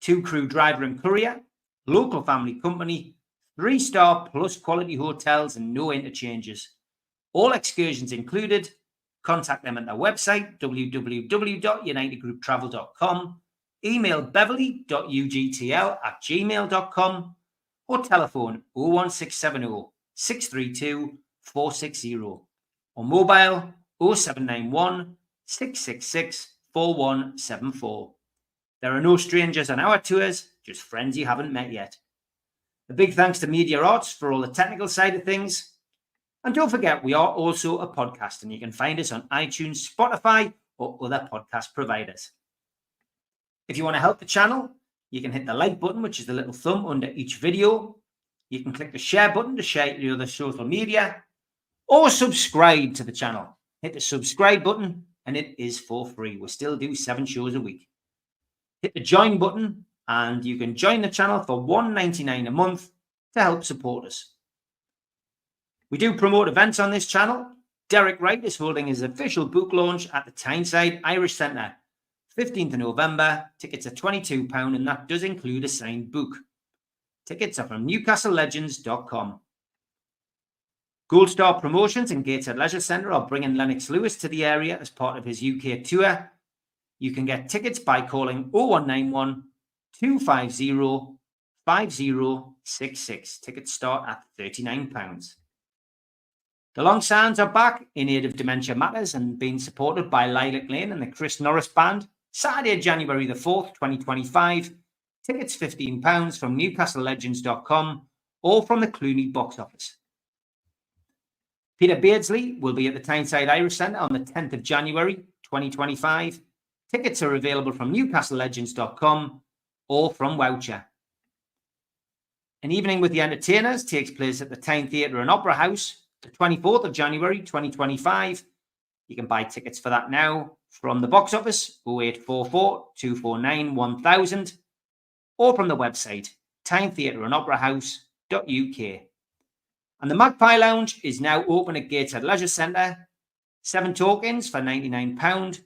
2-crew driver and courier, local family company, 3-star plus quality hotels and no interchanges. All excursions included. Contact them at their website, www.unitedgrouptravel.com. Email beverly.ugtl@gmail.com or telephone 01670 632 460 or mobile 0791 666 4174. There are no strangers on our tours, just friends you haven't met yet. A big thanks to Media Arts for all the technical side of things. And don't forget, we are also a podcast, and you can find us on iTunes, Spotify, or other podcast providers. If you want to help the channel, you can hit the like button, which is the little thumb under each video. You can click the share button to share it to your other social media, or subscribe to the channel. Hit the subscribe button, and it is for free. We still do 7 shows a week. Hit the join button, and you can join the channel for $1.99 a month to help support us. We do promote events on this channel. Derek Wright is holding his official book launch at the Tyneside Irish Centre, 15th of November. Tickets are £22, and that does include a signed book. Tickets are from newcastlelegends.com. Gold Star Promotions and Gateshead Leisure Centre are bringing Lennox Lewis to the area as part of his UK tour. You can get tickets by calling 0191 250 5066. Tickets start at £39. The Long Sands are back in aid of Dementia Matters and being supported by Lilac Lane and the Chris Norris Band. Saturday, January the 4th, 2025. Tickets £15 from newcastlelegends.com or from the Clooney box office. Peter Beardsley will be at the Tyneside Irish Centre on the 10th of January, 2025. Tickets are available from newcastlelegends.com or from Woucher. An Evening with the Entertainers takes place at the Tyne Theatre and Opera House, the 24th of January, 2025. You can buy tickets for that now from the box office, 0844 249 1000, or from the website, tynetheatreandoperahouse.uk. And the Magpie Lounge is now open at Gateshead Leisure Centre. 7 tokens for £99.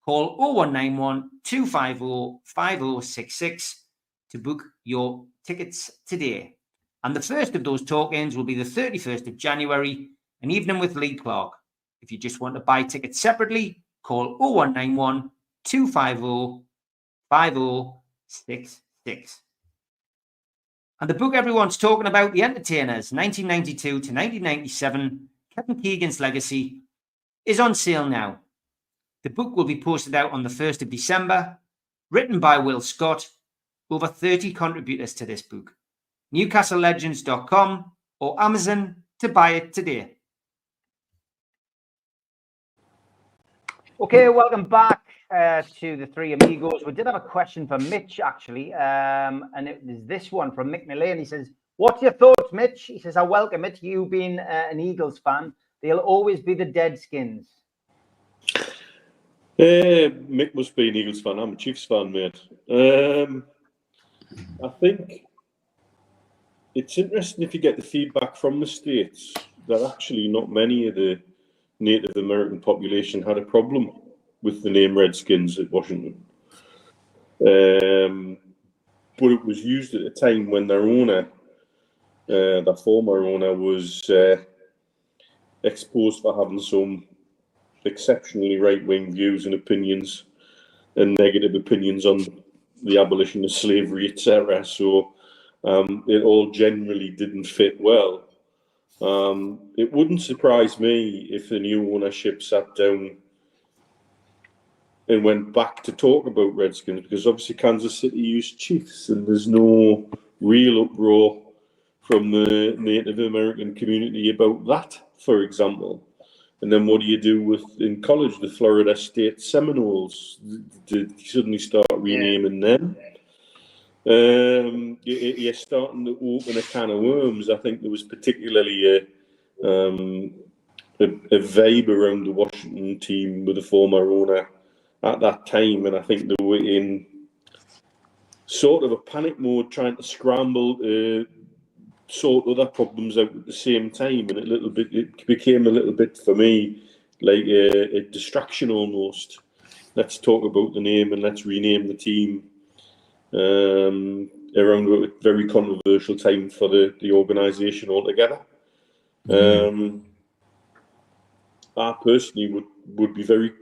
Call 0191 250 5066 to book your tickets today. And the first of those tokens will be the 31st of January, an evening with Lee Clark. If you just want to buy tickets separately, call 0191 250 5066. And the book everyone's talking about, The Entertainers, 1992 to 1997, Kevin Keegan's Legacy, is on sale now. The book will be posted out on the 1st of December, written by Will Scott, over 30 contributors to this book. NewcastleLegends.com or Amazon to buy it today. Okay, welcome back to the Three Amigos. We did have a question for Mitch, actually, and it is this one from Mick Millay. He says, what's your thoughts, Mitch? He says, I welcome it. You being an Eagles fan, they'll always be the Deadskins. Mick must be an Eagles fan. I'm a Chiefs fan, mate. I think it's interesting if you get the feedback from the States that actually not many of the Native American population had a problem with the name Redskins at Washington. But it was used at a time when their owner, their former owner, was exposed for having some exceptionally right-wing views and opinions and negative opinions on the abolition of slavery, etc. So it all generally didn't fit well. It wouldn't surprise me if the new ownership sat down and went back to talk about Redskins, because obviously Kansas City used Chiefs and there's no real uproar from the Native American community about that, for example. And then what do you do with, in college, the Florida State Seminoles? Did you suddenly start renaming them? You're starting to open a can of worms. I think there was particularly a vibe around the Washington team with the former owner at that time, and I think they were in sort of a panic mode, trying to scramble to sort other problems out at the same time, and it became a little bit for me like a distraction almost. Let's talk about the name and let's rename the team. Around a very controversial time for the organisation altogether. I personally would be very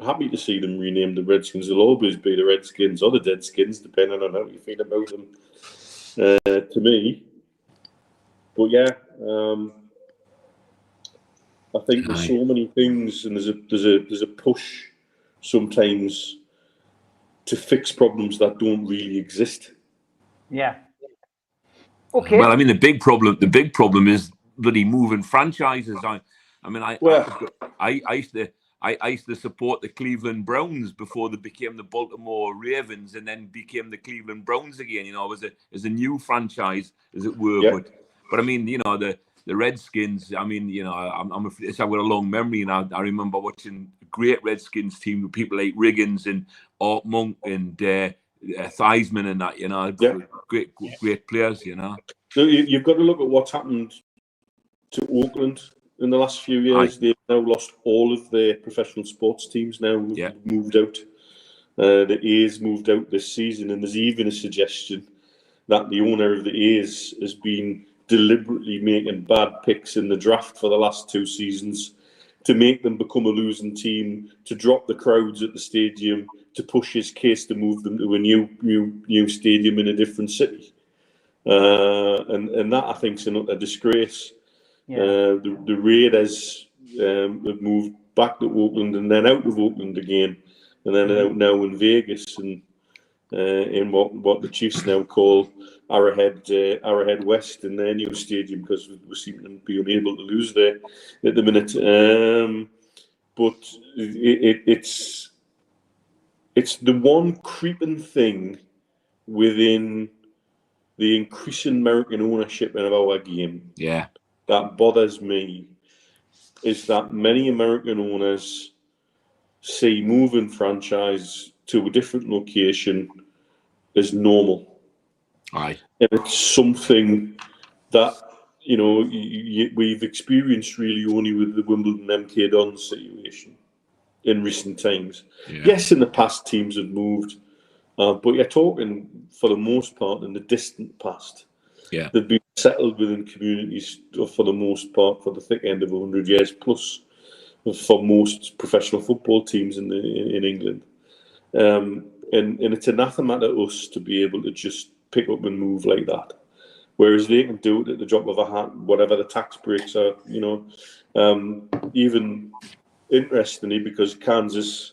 happy to see them renamed the Redskins. They'll always be the Redskins or the Deadskins, depending on how you feel about them. To me, but yeah, I think there's so many things, and there's a push sometimes to fix problems that don't really exist. Yeah. Okay. Well, I mean, the big problem is bloody moving franchises. I used to support the Cleveland Browns before they became the Baltimore Ravens and then became the Cleveland Browns again. You know, as a new franchise, as it were. Yeah. But I mean, you know, the Redskins. I mean, you know, I've got a long memory, and I remember watching a great Redskins team with people like Riggins and Art Monk and Theismann and that. You know, great players. You know. So you've got to look at what's happened to Oakland in the last few years. They've now lost all of their professional sports teams. Now moved out. The A's moved out this season, and there's even a suggestion that the owner of the A's has been deliberately making bad picks in the draft for the last 2 seasons to make them become a losing team, to drop the crowds at the stadium, to push his case to move them to a new stadium in a different city. And that, I think, is a disgrace. Yeah. The Raiders have moved back to Oakland and then out of Oakland again, and then out now in Vegas and in what the Chiefs now call Arrowhead West in their new stadium, because we seem to be unable to lose there at the minute. But it's the one creeping thing within the increasing American ownership of our game that bothers me, is that many American owners see moving franchise to a different location as normal. Aye. And it's something that, you know, we've experienced really only with the Wimbledon MK Dons situation in recent times. Yeah. Yes, in the past teams have moved, but you're talking for the most part in the distant past. Yeah. They've been settled within communities for the most part for the thick end of 100 years plus for most professional football teams in England. And it's anathema to us to be able to just pick up and move like that. Whereas they can do it at the drop of a hat, whatever the tax breaks are, you know. Even interestingly, because Kansas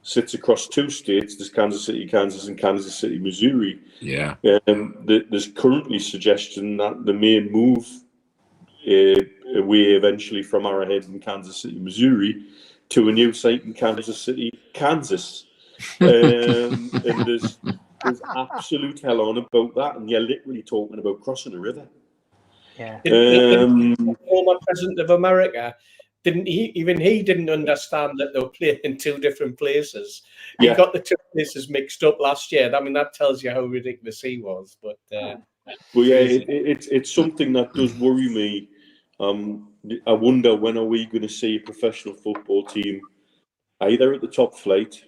sits across 2 states. There's Kansas City, Kansas, and Kansas City, Missouri. Yeah. There's currently suggestion that they may move away eventually from Arrowhead in Kansas City, Missouri, to a new site in Kansas City, Kansas. And there's absolute hell on about that, and you're literally talking about crossing a river. Yeah. The former president of America he didn't understand that they were playing in 2 different places. He got the 2 places mixed up last year. I mean, that tells you how ridiculous he was. But yeah, it's something that does worry me. I wonder, when are we going to see a professional football team either at the top flight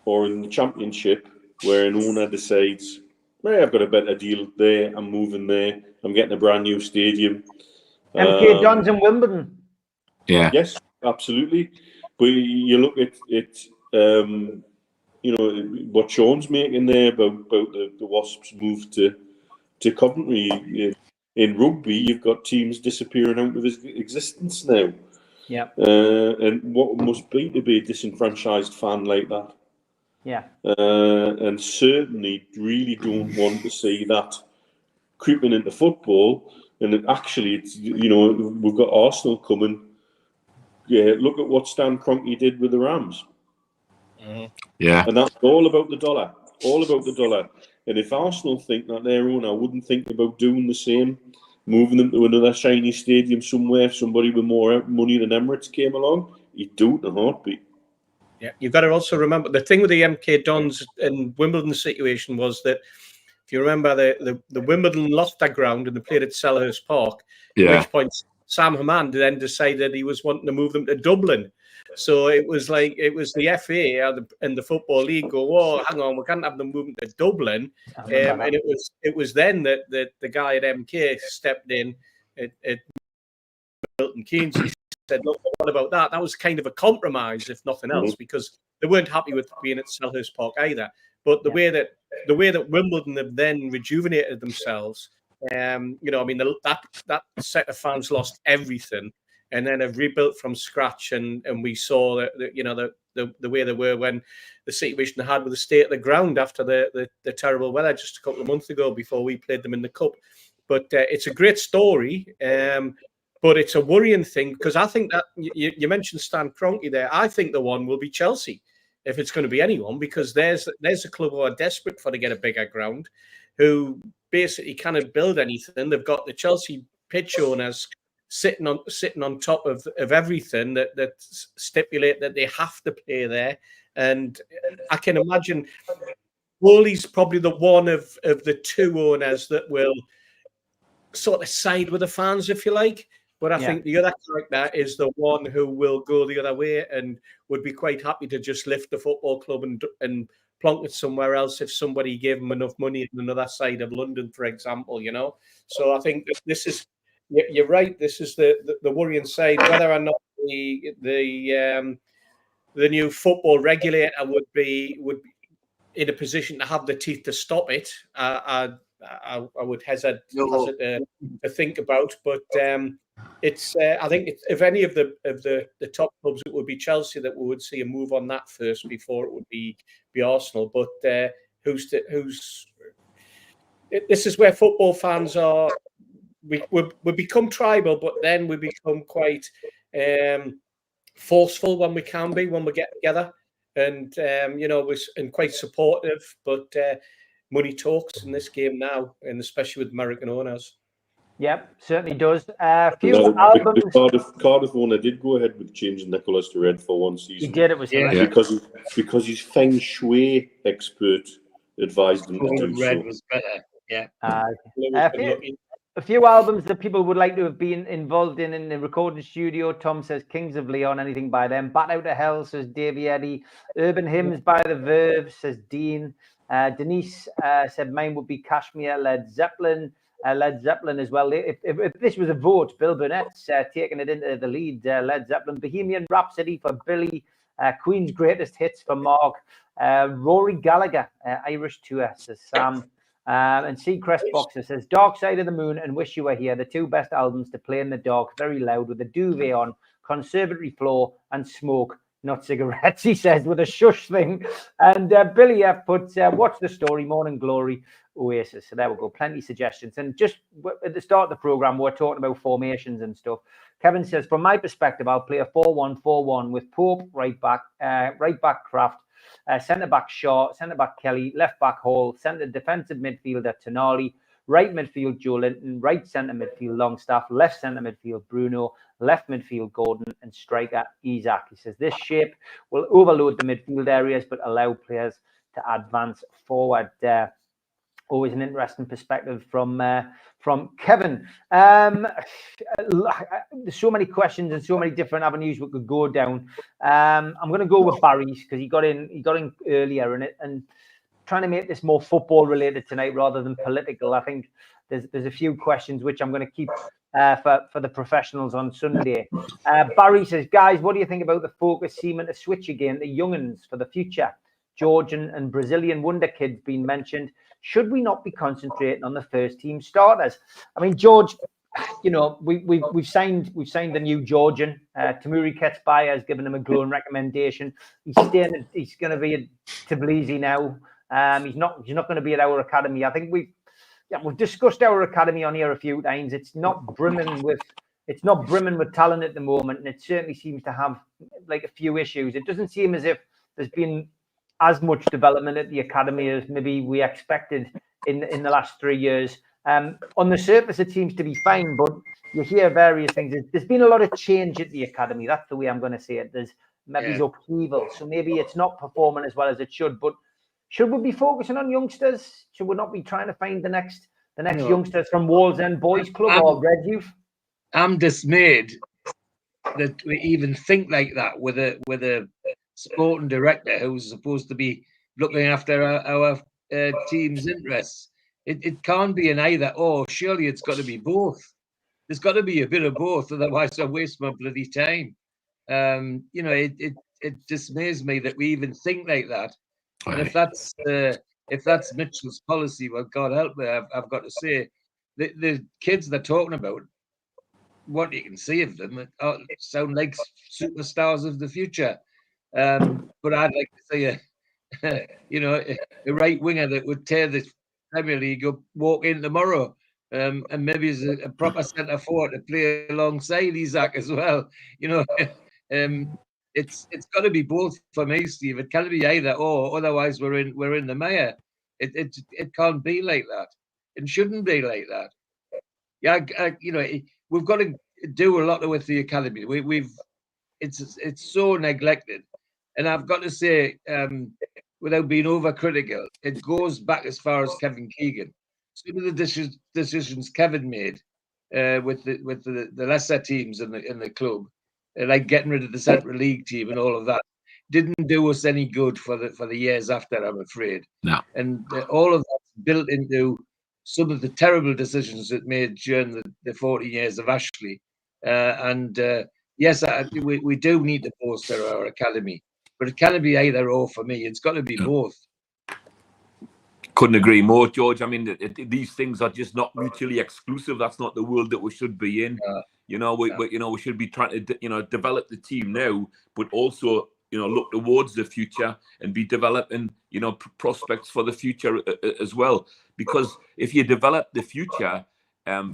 or in the championship, where an owner decides, hey, I've got a better deal there, I'm moving there, I'm getting a brand new stadium. MK Dons in Wimbledon. Yeah. Yes, absolutely. But you look at what Sean's making there about the Wasps' move to Coventry. In rugby, you've got teams disappearing out of existence now. Yeah. And what must be to be a disenfranchised fan like that? Yeah. And certainly really don't want to see that creeping into football. And actually, we've got Arsenal coming. Yeah, look at what Stan Kroenke did with the Rams. Yeah. And that's all about the dollar. All about the dollar. And if Arsenal think that their owner wouldn't think about doing the same, moving them to another shiny stadium somewhere, if somebody with more money than Emirates came along, he'd do it in a heartbeat. Yeah, you've got to also remember the thing with the MK Dons and Wimbledon situation was that, if you remember, the Wimbledon lost their ground and they played at Selhurst Park. Yeah. At which point Sam Hammond then decided he was wanting to move them to Dublin. So it was the FA and the Football League go, oh, hang on, we can't have them moving to Dublin. And it was then that the guy at MK stepped in at Milton Keynes. He said, look, what about that? That was kind of a compromise, if nothing else, because they weren't happy with being at Selhurst Park either. But the way that Wimbledon have then rejuvenated themselves, that set of fans lost everything, and then have rebuilt from scratch. And we saw the way they were when the situation they had with the state of the ground after the terrible weather just a couple of months ago before we played them in the cup. But it's a great story. But it's a worrying thing, because I think that you mentioned Stan Kroenke there. I think the one will be Chelsea, if it's going to be anyone, because there's a club who are desperate to get a bigger ground, who basically cannot build anything. They've got the Chelsea pitch owners sitting on top of everything that stipulate that they have to play there. And I can imagine Woolley's probably the one of the 2 owners that will sort of side with the fans, if you like. But I think the other character is the one who will go the other way and would be quite happy to just lift the football club and plonk it somewhere else if somebody gave him enough money on another side of London, for example, So I think this is, you're right, this is the worrying side. Whether or not the new football regulator would be in a position to have the teeth to stop it, I would hesitate to think about, but it's. I think if any of the top clubs, it would be Chelsea that we would see a move on that first before it would be Arsenal. But this is where football fans are. We become tribal, but then we become quite forceful when we get together, and we're quite supportive, but. Money talks in this game now, and especially with American owners. Yep, certainly does. Albums. The Cardiff owner did go ahead with changing the colours to red for one season. He did. It was because his feng shui expert advised him to do red so. Was better. Yeah. A few albums that people would like to have been involved in the recording studio. Tom says Kings of Leon, anything by them. Bat Out of Hell, says Davey Eddy. Urban Hymns by the Verve, says Dean. Denise said mine would be Kashmir, Led Zeppelin as well. If this was a vote, Bill Burnett's taking it into the lead. Led Zeppelin, Bohemian Rhapsody for Billy, Queen's Greatest Hits for Mark, Rory Gallagher, Irish Tour, says Sam. And Seacrest Boxer says Dark Side of the Moon and Wish You Were Here, the 2 best albums to play in the dark, very loud with a duvet on, conservatory floor and smoke not cigarettes, he says, with a shush thing. And Billy F put, what's the story? Morning glory, Oasis. So there we go. Plenty of suggestions. And just at the start of the program, we're talking about formations and stuff. Kevin says, from my perspective, I'll play a 4-1-4-1 with Pope right back Kraft, centre back Shaw, centre back Kelly, left back Hall, centre defensive midfielder Tonali, right midfield Joe Linton, right centre midfield Longstaff, left centre midfield Bruno, left midfield Gordon, and striker Isaac. He says this shape will overload the midfield areas but allow players to advance forward. Always an interesting perspective from Kevin. There's so many questions and so many different avenues we could go down. I'm going to go with Barry's because he got in earlier and trying to make this more football related tonight rather than political. I think there's a few questions which I'm going to keep for the professionals on Sunday. Barry says, guys, what do you think about the focus seeming to switch again to young'uns for the future? Georgian and Brazilian wonder kids being mentioned. Should we not be concentrating on the first team starters? I mean, George, you know, we've signed the new Georgian. Tamuri Ketsbaya has given him a glowing recommendation. He's going to be at Tbilisi now. He's not going to be at our academy. I think we've discussed our academy on here a few times. It's not brimming with talent at the moment, and it certainly seems to have like a few issues. It doesn't seem as if there's been as much development at the academy as maybe we expected in the last 3 years. On the surface, it seems to be fine, but you hear various things. There's been a lot of change at the academy. That's the way I'm going to say it. There's maybe upheaval, so maybe it's not performing as well as it should. But should we be focusing on youngsters? Should we not be trying to find the next youngsters from Wallsend Boys Club or Red Youth? I'm dismayed that we even think like that with a sporting director who's supposed to be looking after our team's interests. It can't be an either or. Surely it's got to be both. There's got to be a bit of both, otherwise I waste my bloody time. You know, it dismays me that we even think like that. And if that's Mitchell's policy, well, God help me, I've got to say, the kids they're talking about, what you can see of them sound like superstars of the future. But I'd like to see a right winger that would tear the Premier League up, walk in tomorrow, and maybe as a proper centre forward to play alongside Isaac as well. You know, it's got to be both for me, Steve. It can't be either or. Otherwise, we're in the mire. It can't be like that. It shouldn't be like that. Yeah, you know, we've got to do a lot with the academy. It's so neglected. And I've got to say, without being overcritical, it goes back as far as Kevin Keegan. Some of the decisions Kevin made with the lesser teams in the club, like getting rid of the Central League team and all of that, didn't do us any good for the years after, I'm afraid. No. And all of that's built into some of the terrible decisions it made during the 40 years of Ashley. Yes, we do need to bolster our academy. But it can't be either or for me. It's got to be both. Couldn't agree more, George. I mean, these things are just not mutually exclusive. That's not the world that we should be in. We should be trying to, develop the team now, but also, look towards the future and be developing, prospects for the future as well. Because if you develop the future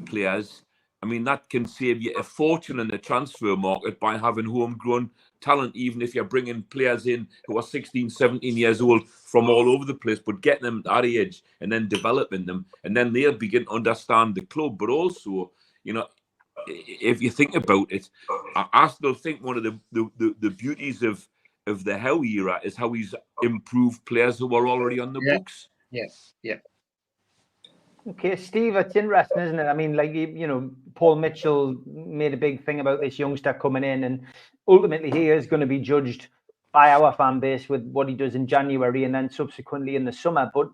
players, I mean, that can save you a fortune in the transfer market by having homegrown talent, even if you're bringing players in who are 16, 17 years old from all over the place, but getting them at that age and then developing them. And then they'll begin to understand the club. But also, if you think about it, I still think one of the beauties of the Howe era is how he's improved players who are already on the books. Yes, yeah. Okay, Steve, it's interesting, isn't it? I mean, like, Paul Mitchell made a big thing about this youngster coming in, and ultimately he is going to be judged by our fan base with what he does in January and then subsequently in the summer. But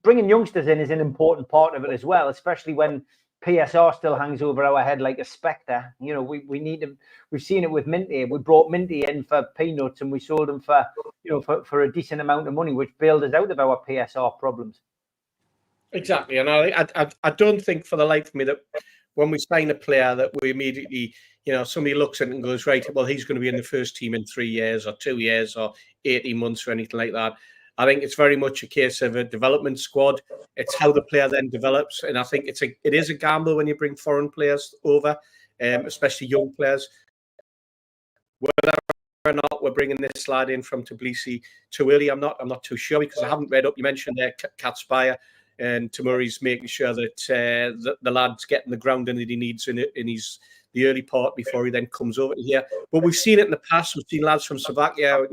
bringing youngsters in is an important part of it as well, especially when PSR still hangs over our head like a spectre. We need them. We've seen it with Minty. We brought Minty in for peanuts and we sold him for a decent amount of money, which bailed us out of our PSR problems. Exactly, and I don't think for the life of me that when we sign a player that we immediately, somebody looks at it and goes, right, well, he's going to be in the first team in 3 years or 2 years or 18 months or anything like that. I think it's very much a case of a development squad. It's how the player then develops. And I think it is a gamble when you bring foreign players over, especially young players. Whether or not we're bringing this lad in from Tbilisi too early, I'm not too sure, because I haven't read up. You mentioned there Katspire, and Tamuri's making sure that the lad's getting the grounding that he needs in the early part before he then comes over to here. But we've seen it in the past. We've seen lads from Slovakia,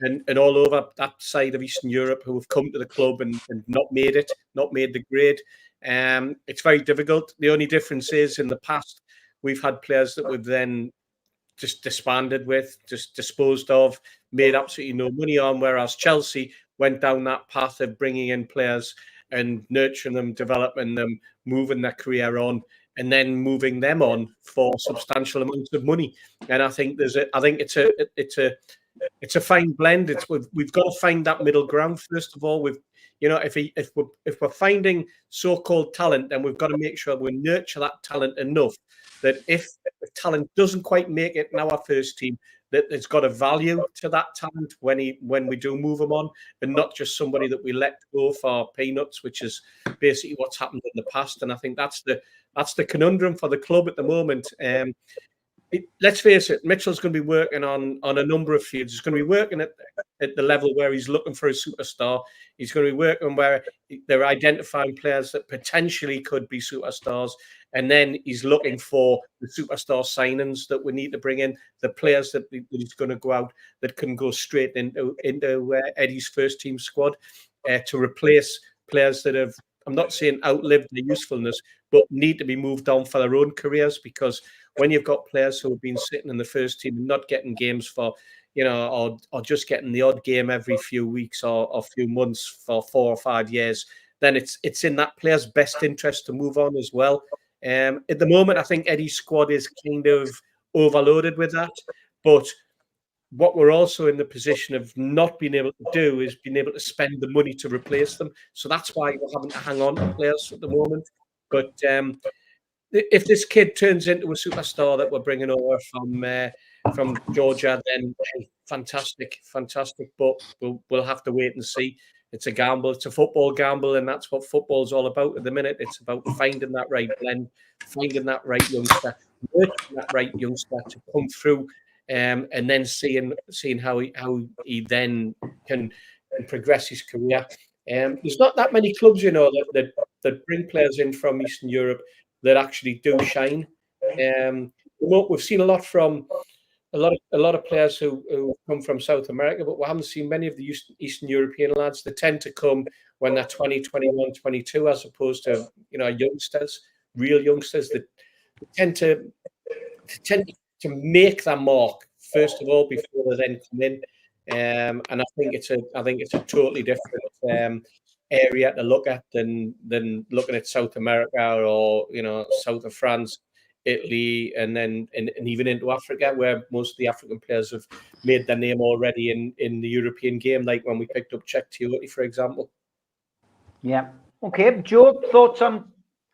and all over that side of Eastern Europe who have come to the club and not made the grade. It's very difficult. The only difference is in the past, we've had players that we've then just disbanded with, just disposed of, made absolutely no money on, whereas Chelsea went down that path of bringing in players and nurturing them, developing them, moving their career on, and then moving them on for substantial amounts of money. And I think it's a fine blend. We've got to find that middle ground first of all. If we're finding so-called talent, then we've got to make sure we nurture that talent enough that if talent doesn't quite make it in our first team, that it's got a value to that talent when we do move them on, and not just somebody that we let go for peanuts, which is basically what's happened in the past. And I think that's the conundrum for the club at the moment. Let's face it, Mitchell's going to be working on a number of fields. He's going to be working at the level where he's looking for a superstar. He's going to be working where they're identifying players that potentially could be superstars. And then he's looking for the superstar signings that we need to bring in, the players that he's going to go out that can go straight into Eddie's first team squad to replace players that have, I'm not saying outlived their usefulness, but need to be moved on for their own careers. Because when you've got players who have been sitting in the first team and not getting games for, or just getting the odd game every few weeks or few months for 4 or 5 years, then it's in that player's best interest to move on as well. At the moment, I think Eddie's squad is kind of overloaded with that. But what we're also in the position of not being able to do is being able to spend the money to replace them. So that's why we're having to hang on to players at the moment. But if this kid turns into a superstar that we're bringing over from Georgia, then fantastic. But we'll have to wait and see. It's a gamble. It's a football gamble, and that's what football's all about at the minute. It's about finding that right blend, finding that right youngster, nurturing that right youngster to come through, and then seeing how he then can progress his career. There's not that many clubs, that bring players in from Eastern Europe that actually do shine. We've seen a lot from a lot of players who come from South America, but we haven't seen many of the Eastern European lads. They tend to come when they're 20, 21, 22, as opposed to youngsters, real youngsters that tend to make their mark first of all before they then come in. And I think it's a totally different area to look at than looking at South America or south of France, Italy, and even into Africa, where most of the African players have made their name already in the European game, like when we picked up Czech Teoti, for example. Yeah. Okay, Joe, thoughts on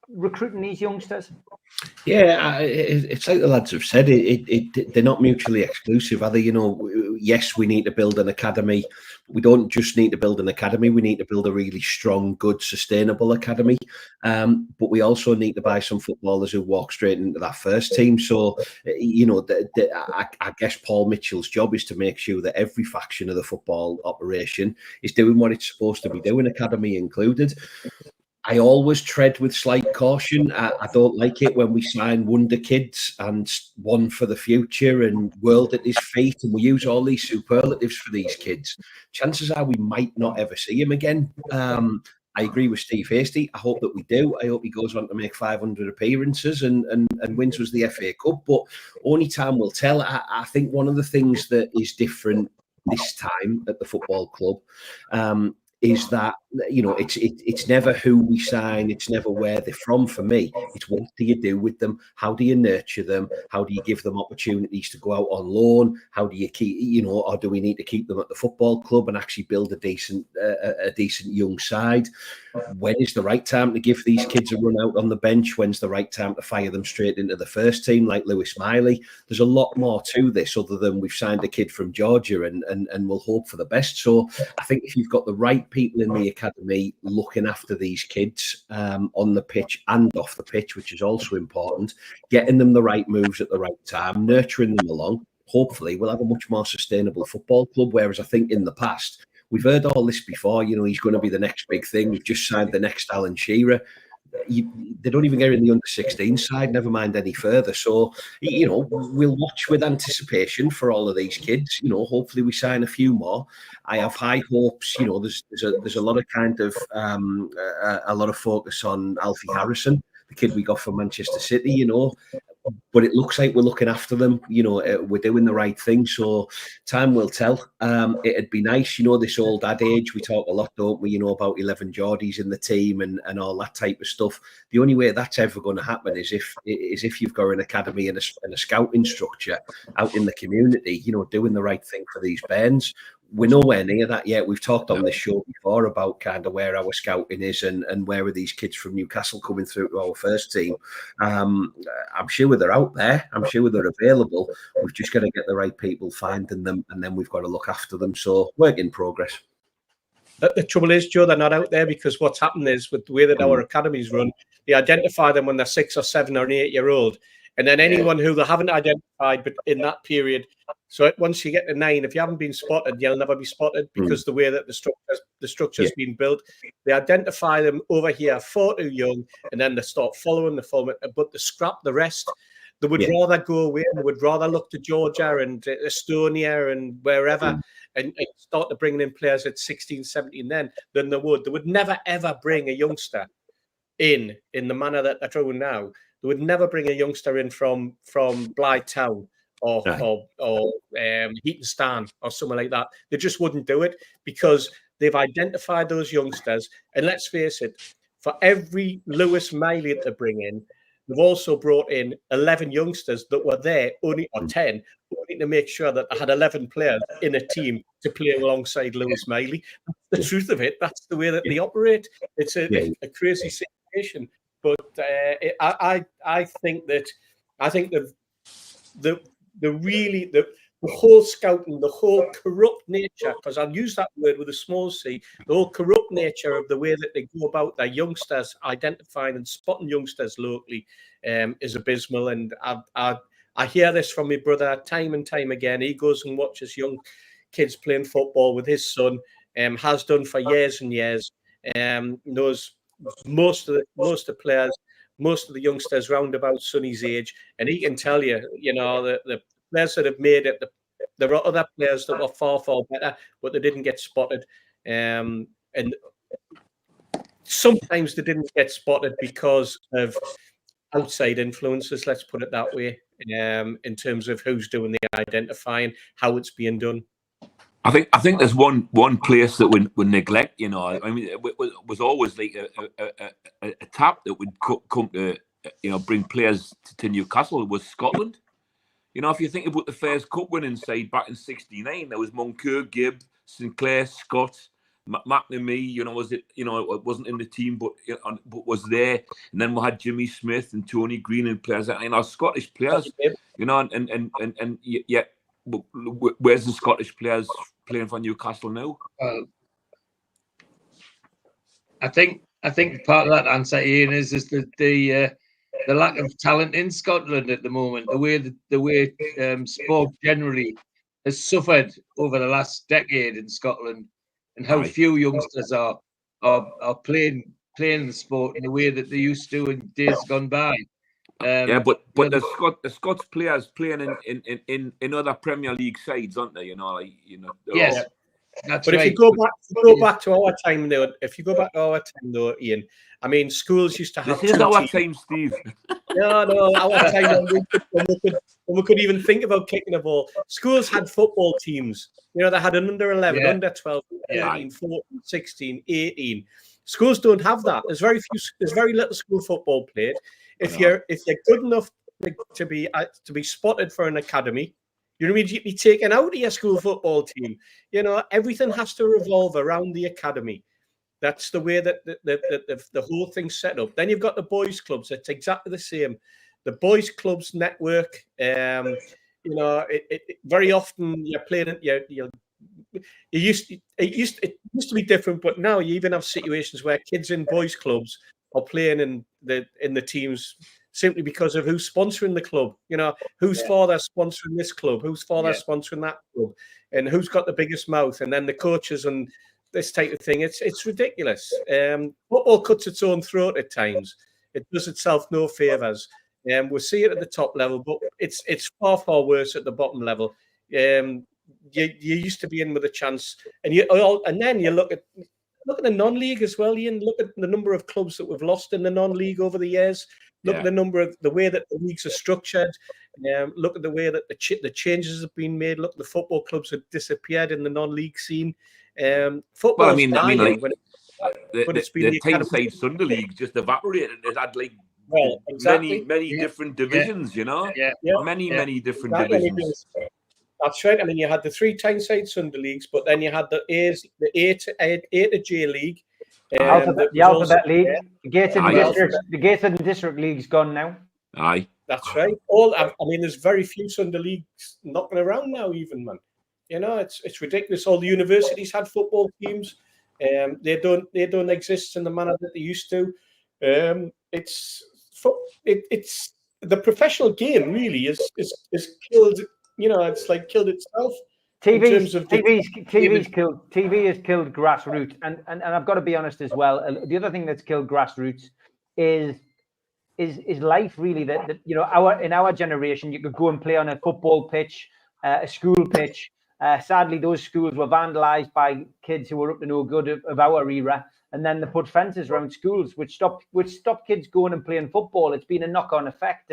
recruiting these youngsters? Yeah, it's like the lads have said. They're not mutually exclusive, are they? Yes, we need to build an academy. We don't just need to build an academy. We need to build a really strong, good, sustainable academy. But we also need to buy some footballers who walk straight into that first team. So, I guess Paul Mitchell's job is to make sure that every faction of the football operation is doing what it's supposed to be doing, academy included. I always tread with slight caution. I don't like it when we sign wonder kids and one for the future and world at his feet, and we use all these superlatives for these kids. Chances are we might not ever see him again. I agree with Steve Hasty. I hope that we do. I hope he goes on to make 500 appearances and wins us the FA Cup, but only time will tell. I think one of the things that is different this time at the football club is that it's never who we sign, it's never where they're from. For me, it's what do you do with them? How do you nurture them? How do you give them opportunities to go out on loan? How do you keep, or do we need to keep them at the football club and actually build a decent young side? when is the right time to give these kids a run out on the bench? When's the right time to fire them straight into the first team, like Lewis Miley? There's a lot more to this other than we've signed a kid from Georgia and we'll hope for the best. So I think if you've got the right people in the academy looking after these kids on the pitch and off the pitch, which is also important, getting them the right moves at the right time, nurturing them along, hopefully we'll have a much more sustainable football club. Whereas I think in the past, we've heard all this before, you know, he's going to be the next big thing. We've just signed the next Alan Shearer. They don't even get in the under-16 side, never mind any further. So, you know, we'll watch with anticipation for all of these kids. You know, hopefully we sign a few more. I have high hopes. You know, there's a lot of kind of a lot of focus on Alfie Harrison, the kid we got from Manchester City, you know. But it looks like we're looking after them. You know, we're doing the right thing. So time will tell. It'd be nice, you know, this old adage, we talk a lot, don't we, you know, about 11 Geordies in the team and all that type of stuff. The only way that's ever going to happen is if you've got an academy and a scouting structure out in the community, you know, doing the right thing for these bands. We're nowhere near that yet. We've talked on this show before about kind of where our scouting is and where are these kids from Newcastle coming through to our first team. I'm sure they're out there. I'm sure they're available. We've just got to get the right people finding them, and then we've got to look after them. So work in progress. The trouble is, Joe, they're not out there because what's happened is with the way that our academies run, they identify them when they're 6 or 7 or 8 year old. And then anyone who they haven't identified, but in that period, so once you get to 9, if you haven't been spotted, you'll never be spotted because the way that the structure's been built, they identify them over here far too young, and then they start following the format, but they scrap the rest. They would rather go away and they would rather look to Georgia and Estonia and wherever and start to bring in players at 16, 17 then than they would. They would never, ever bring a youngster in the manner that they're doing now. They would never bring a youngster in from Blythe Town or Heatonstown or somewhere like that. They just wouldn't do it because they've identified those youngsters. And let's face it, for every Lewis Miley that they bring in, they've also brought in 11 youngsters that were there, only or 10, only to make sure that they had 11 players in a team to play alongside Lewis Miley. That's the truth of it. That's the way that they operate. It's a crazy situation. But I think that the whole scouting, the whole corrupt nature, because I'll use that word with a small c, the whole corrupt nature of the way that they go about their youngsters, identifying and spotting youngsters locally, is abysmal. And I hear this from my brother time and time again. He goes and watches young kids playing football with his son, has done for years and years, knows most of the players, most of the youngsters round about Sonny's age, and he can tell you, you know, the players that have made it, there are other players that were far, far better, but they didn't get spotted. And sometimes they didn't get spotted because of outside influences, let's put it that way, in terms of who's doing the identifying, how it's being done. I think there's one place that we neglect. You know, I mean, it was always like a tap that would come to, you know, bring players to Newcastle was Scotland. You know, if you think about the first cup winning side back in '69, there was Moncur, Gibb, Sinclair, Scott, McNamee. You know, it wasn't in the team, but was there. And then we had Jimmy Smith and Tony Green and players, and our Scottish players. You know, and yet, where's the Scottish players playing for Newcastle now? I think part of that answer, Ian, is the lack of talent in Scotland at the moment. The way sport generally has suffered over the last decade in Scotland, and how few youngsters are playing the sport in the way that they used to in days gone by. But the Scots players playing in other Premier League sides, aren't they? You know, like, you know. Yes, that's but right. If you go back to our time, though, Ian, I mean, schools used to have. This is our time, Steve. No, our time when we could even think about kicking a ball. Schools had football teams. You know, they had an under 11, under 12, 13, 14, 16, 18. Schools don't have that. There's very little school football played. If you're good enough to be spotted for an academy, you're immediately taken out of your school football team. You know, everything has to revolve around the academy. That's the way that the whole thing's set up. Then you've got the boys' clubs. It's exactly the same. The boys' clubs network. You know, very often you're playing it. It used to be different, but now you even have situations where kids in boys' clubs are playing in the teams simply because of who's sponsoring the club. You know, whose father's sponsoring this club, whose father's sponsoring that club, and who's got the biggest mouth, and then the coaches and this type of thing. It's ridiculous. Football cuts its own throat at times. It does itself no favors. We see it at the top level, but it's far worse at the bottom level. You used to be in with a chance, and then you look at the non-league as well. Ian, look at the number of clubs that we've lost in the non-league over the years. Look at the way that the leagues are structured. Look at the way that the changes have been made. Look, the football clubs have disappeared in the non-league scene. Football. Well, I mean, like the Tyne Tyneside Sunday League just evaporated. It had like many different divisions. You know, many different divisions. That's right. I mean, you had the 3 Tyneside Sunday Leagues, but then you had the A to J League. The Alphabet League. The Gateshead and District League's gone now. Aye. That's right. There's very few Sunday Leagues knocking around now, even, man. You know, it's ridiculous. All the universities had football teams. They don't exist in the manner that they used to. It's the professional game really is killed. You know, it's like killed itself. TV has killed grassroots, and I've got to be honest as well. The other thing that's killed grassroots is life really. That you know, in our generation, you could go and play on a football pitch, a school pitch. Sadly, those schools were vandalised by kids who were up to no good of our era, and then they put fences around schools, which stopped kids going and playing football. It's been a knock-on effect,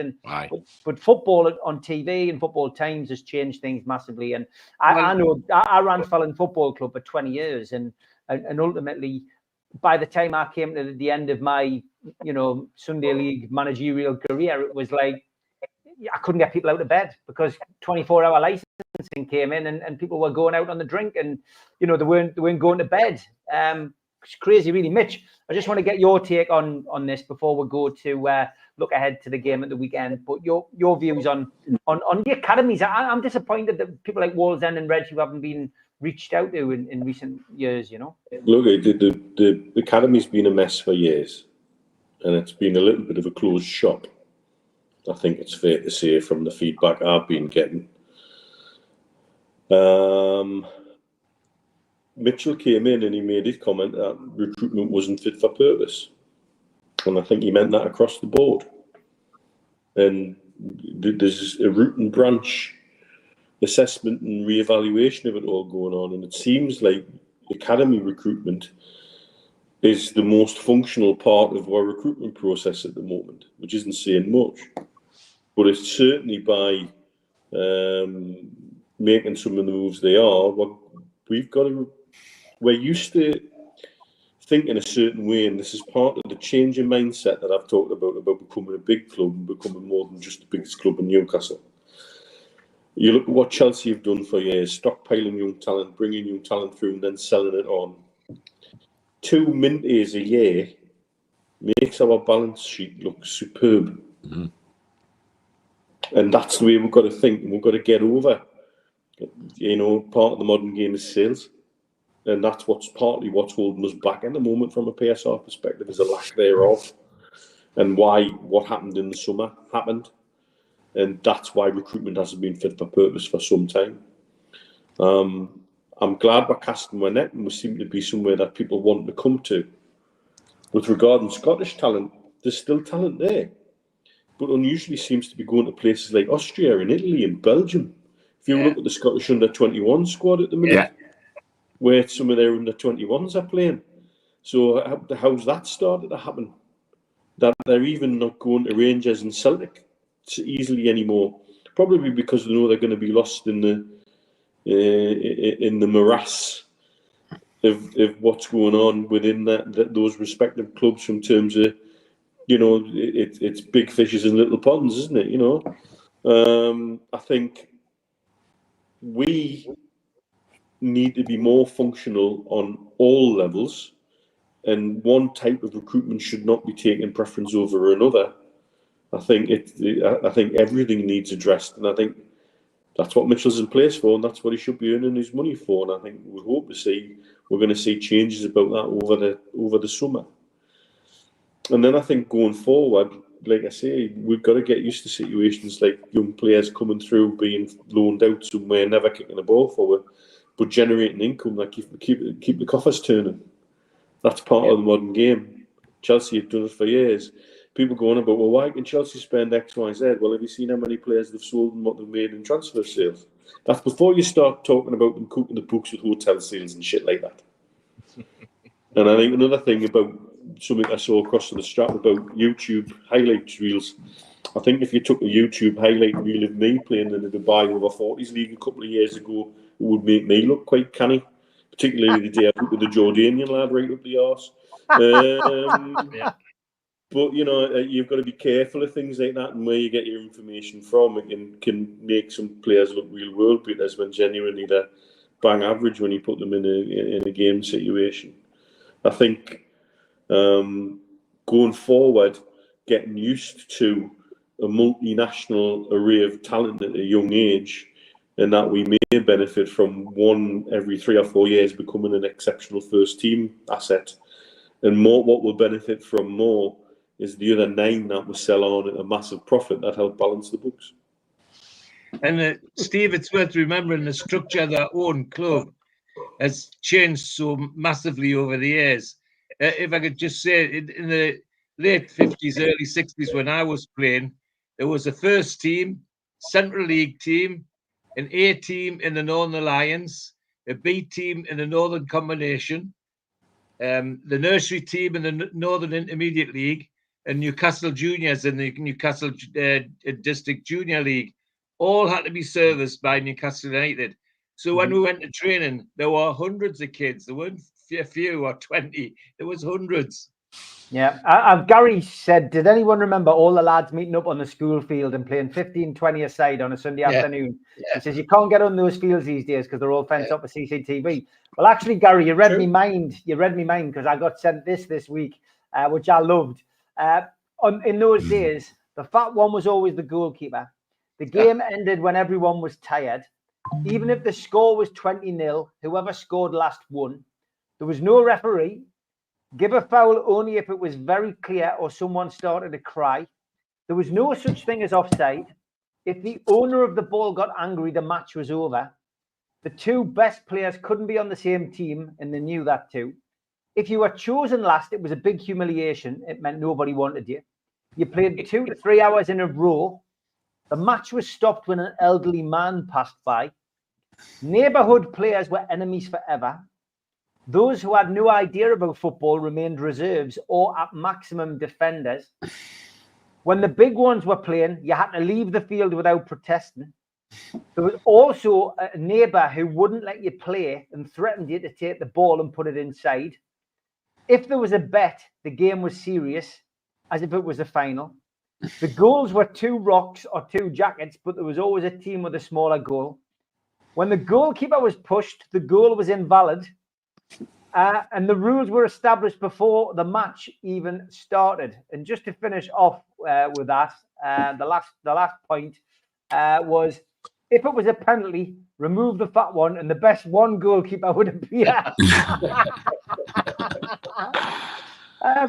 but football on TV and Football Times has changed things massively. And I know I ran Fallon Football Club for 20 years, and ultimately, by the time I came to the end of my Sunday League managerial career, it was like I couldn't get people out of bed because 24-hour licensing came in, and people were going out on the drink, and they weren't going to bed. It's crazy, really. Mitch, I just want to get your take on this before we go to look ahead to the game at the weekend. But your views on the academies. I'm disappointed that people like Wallsend and Reg who haven't been reached out to in recent years. Look, the academy's been a mess for years, and it's been a little bit of a closed shop. I think it's fair to say from the feedback I've been getting. Mitchell came in and he made his comment that recruitment wasn't fit for purpose. And I think he meant that across the board. And there's a root and branch assessment and reevaluation of it all going on. And it seems like academy recruitment is the most functional part of our recruitment process at the moment, which isn't saying much. But it's certainly by making some of the moves they are, we're used to think in a certain way, and this is part of the change in mindset that I've talked about becoming a big club and becoming more than just the biggest club in Newcastle. You look at what Chelsea have done for years, stockpiling young talent, bringing young talent through and then selling it on. 2 minties a year makes our balance sheet look superb. Mm-hmm. And that's the way we've got to think, and we've got to get over. Part of the modern game is sales. And that's partly what's holding us back at the moment from a PSR perspective, is a lack thereof. And what happened in the summer happened. And that's why recruitment hasn't been fit for purpose for some time. I'm glad we're casting our net, and we seem to be somewhere that people want to come to. With regard to Scottish talent, there's still talent there. But unusually seems to be going to places like Austria and Italy and Belgium. If you look at the Scottish under-21 squad at the minute, where some of their under-21s are playing. So how's that started to happen? That they're even not going to Rangers and Celtic easily anymore. Probably because they know they're going to be lost in the morass of what's going on within those respective clubs in terms of, it's big fishes in little ponds, isn't it? I think we need to be more functional on all levels and one type of recruitment should not be taking preference over another. I think everything needs addressed, and I think that's what Mitchell's in place for, and that's what he should be earning his money for. And I think we're going to see changes about that over the summer. And then I think going forward, like I say, we've got to get used to situations like young players coming through, being loaned out somewhere, never kicking the ball forward, but generating income that keep the coffers turning. That's part of the modern game. Chelsea have done it for years. People going about, well, why can Chelsea spend X, Y, Z? Well, have you seen how many players they've sold and what they've made in transfer sales? That's before you start talking about them cooking the books with hotel sales and shit like that. And I think another thing about something I saw across the strap about YouTube highlight reels, I think if you took a YouTube highlight reel of me playing in the Dubai over 40s league a couple of years ago, it would make me look quite canny, particularly the day I put the Jordanian lad right up the arse. But, you know, you've got to be careful of things like that and where you get your information from. It can make some players look real world beaters when genuinely they're bang average when you put them in a game situation. I think going forward, getting used to a multinational array of talent at a young age, and that we may benefit from one every 3 or 4 years becoming an exceptional first team asset. And more, what we'll benefit from more is the other 9 that we sell on at a massive profit that help balance the books. And Steve, it's worth remembering the structure of their own club has changed so massively over the years. If I could just say, in the late 50s, early 60s, when I was playing, there was a first team, Central League team, an A team in the Northern Alliance, a B team in the Northern Combination, the nursery team in the Northern Intermediate League, and Newcastle Juniors in the Newcastle District Junior League. All had to be serviced by Newcastle United. So when we went to training, there were hundreds of kids. There weren't a few or 20. There was hundreds. Yeah. Gary said, did anyone remember all the lads meeting up on the school field and playing 15-20 a side on a Sunday afternoon? He says, you can't get on those fields these days because they're all fenced up with CCTV. Well, actually, Gary, you read me mind. You read me mind because I got sent this week, which I loved. In those days, the fat one was always the goalkeeper. The game ended when everyone was tired. Even if the score was 20-0, whoever scored last won. There was no referee. Give a foul only if it was very clear or someone started to cry. There was no such thing as offside. If the owner of the ball got angry, the match was over. The 2 best players couldn't be on the same team, and they knew that too. If you were chosen last, it was a big humiliation. It meant nobody wanted you. You played 2 to 3 hours in a row. The match was stopped when an elderly man passed by. Neighbourhood players were enemies forever. Those who had no idea about football remained reserves or at maximum defenders. When the big ones were playing, you had to leave the field without protesting. There was also a neighbour who wouldn't let you play and threatened you to take the ball and put it inside. If there was a bet, the game was serious, as if it was a final. The goals were 2 rocks or 2 jackets, but there was always a team with a smaller goal. When the goalkeeper was pushed, the goal was invalid. And the rules were established before the match even started. And just to finish off with that, the last point was, if it was a penalty, remove the fat one and the best one goalkeeper would appear.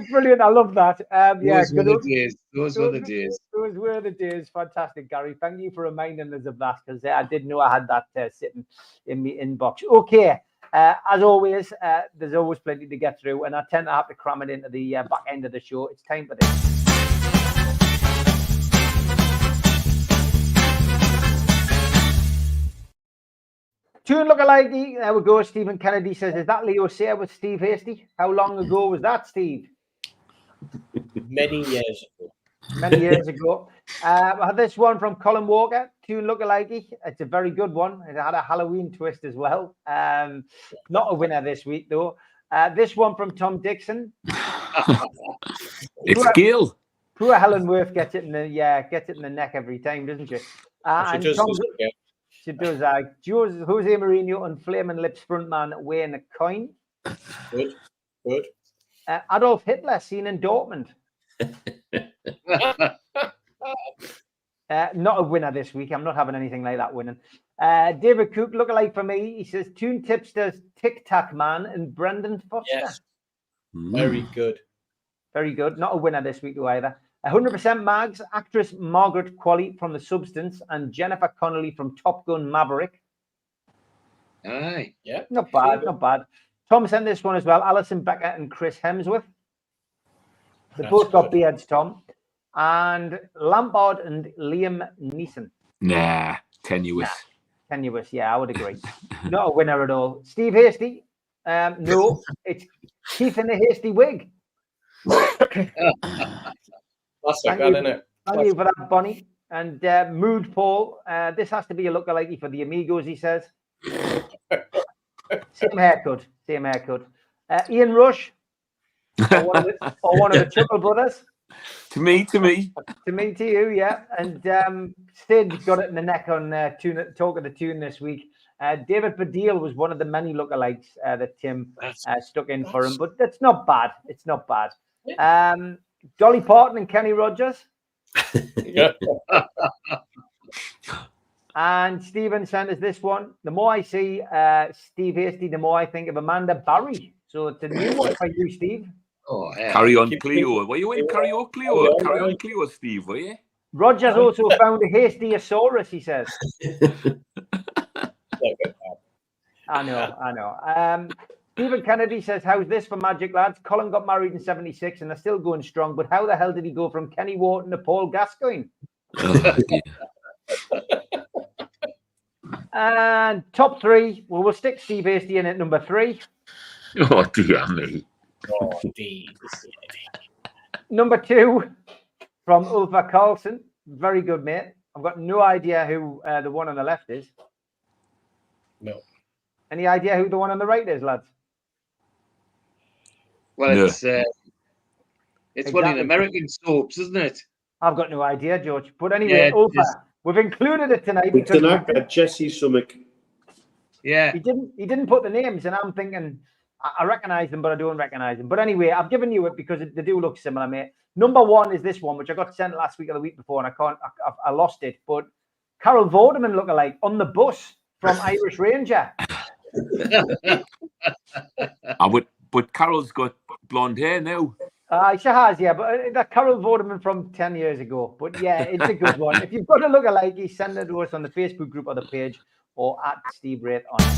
Brilliant. I love that. Those were the days. Those were the days. Those were the days. Fantastic, Gary. Thank you for reminding us of that, because I didn't know I had that sitting in my inbox. Okay. As always, there's always plenty to get through, and I tend to have to cram it into the back end of the show. It's time for this. Tune lookalike. There we go. Stephen Kennedy says, is that Leo Sayer with Steve Hasty? How long ago was that, Steve? Many years ago. Many years ago. I had this one from Colin Walker. Tune lookalike. It's a very good one. It had a Halloween twist as well. Not a winner this week, though. This one from Tom Dixon. It's Gil. Poor Helen Worth gets it in the neck every time, doesn't she? She does. She does. Jose Mourinho and Flaming Lips frontman Wayne Coyne. Good. Adolf Hitler seen in Dortmund. Not a winner this week. I'm not having anything like that winning. David Cook, lookalike for me. He says Toon Tipsters, Tic Tac Man, and Brendan Foster. Yes. Very good. Very good. Not a winner this week either. 100% Mags, actress Margaret Qualley from The Substance, and Jennifer Connelly from Top Gun Maverick. Aye. Yeah. Not bad, not bad. Tom sent this one as well. Alison Becker and Chris Hemsworth. They That's both got good. beards, Tom. And Lampard and Liam Neeson. Nah, tenuous. Tenuous, yeah, I would agree. Not a winner at all. Steve Hasty. No, it's Keith in the Hasty wig. Classic, isn't it? Thank you for that, Bonnie. And Mood Paul. This has to be a lookalike for the Amigos, he says. Same haircut. Same haircut. Ian Rush. Or one of the Chuckle Brothers. To me. To me, to you, yeah. And Sid got it in the neck on Talk of the Tune this week. David Baddiel was one of the many lookalikes that Tim stuck in for him, but that's not bad. It's not bad. Dolly Parton and Kenny Rogers. Yeah. And Stephen sent us this one. The more I see Steve Hasty, the more I think of Amanda Barry. So it's a new one for you, Steve. Oh, yeah. Carry on, Cleo. Were you in Carry on, Cleo? Carry on, Cleo, Steve, were you? Rogers also found a Hastyosaurus, he says. I know. Stephen Kennedy says, how's this for Magic Lads? Colin got married in 76 and they're still going strong, but how the hell did he go from Kenny Wharton to Paul Gascoigne? And top three, well, we'll stick Steve Hasty in at number 3. Oh, dear me. Oh, indeed. Number 2, from Ulfa Carlson. Very good, mate. I've got no idea who the one on the left is. No. Any idea who the one on the right is, lads? Well, it's one in Exactly. American soaps, isn't it? I've got no idea, George. But anyway, Yeah, Ulfa, we've included it tonight It's because an actor, Jesse Summick. Yeah. he didn't put the names, and I'm thinking I recognise them, but I don't recognise them. But anyway, I've given you it because they do look similar, mate. Number 1 is this one, which I got sent last week or the week before, and I lost it. But Carol Vorderman lookalike on the bus from Irish Ranger. But Carol's got blonde hair now. She has, yeah, but that Carol Vorderman from 10 years ago. But yeah, it's a good one. If you've got a lookalike, send it to us on the Facebook group or the page or at Steve Wraith on it.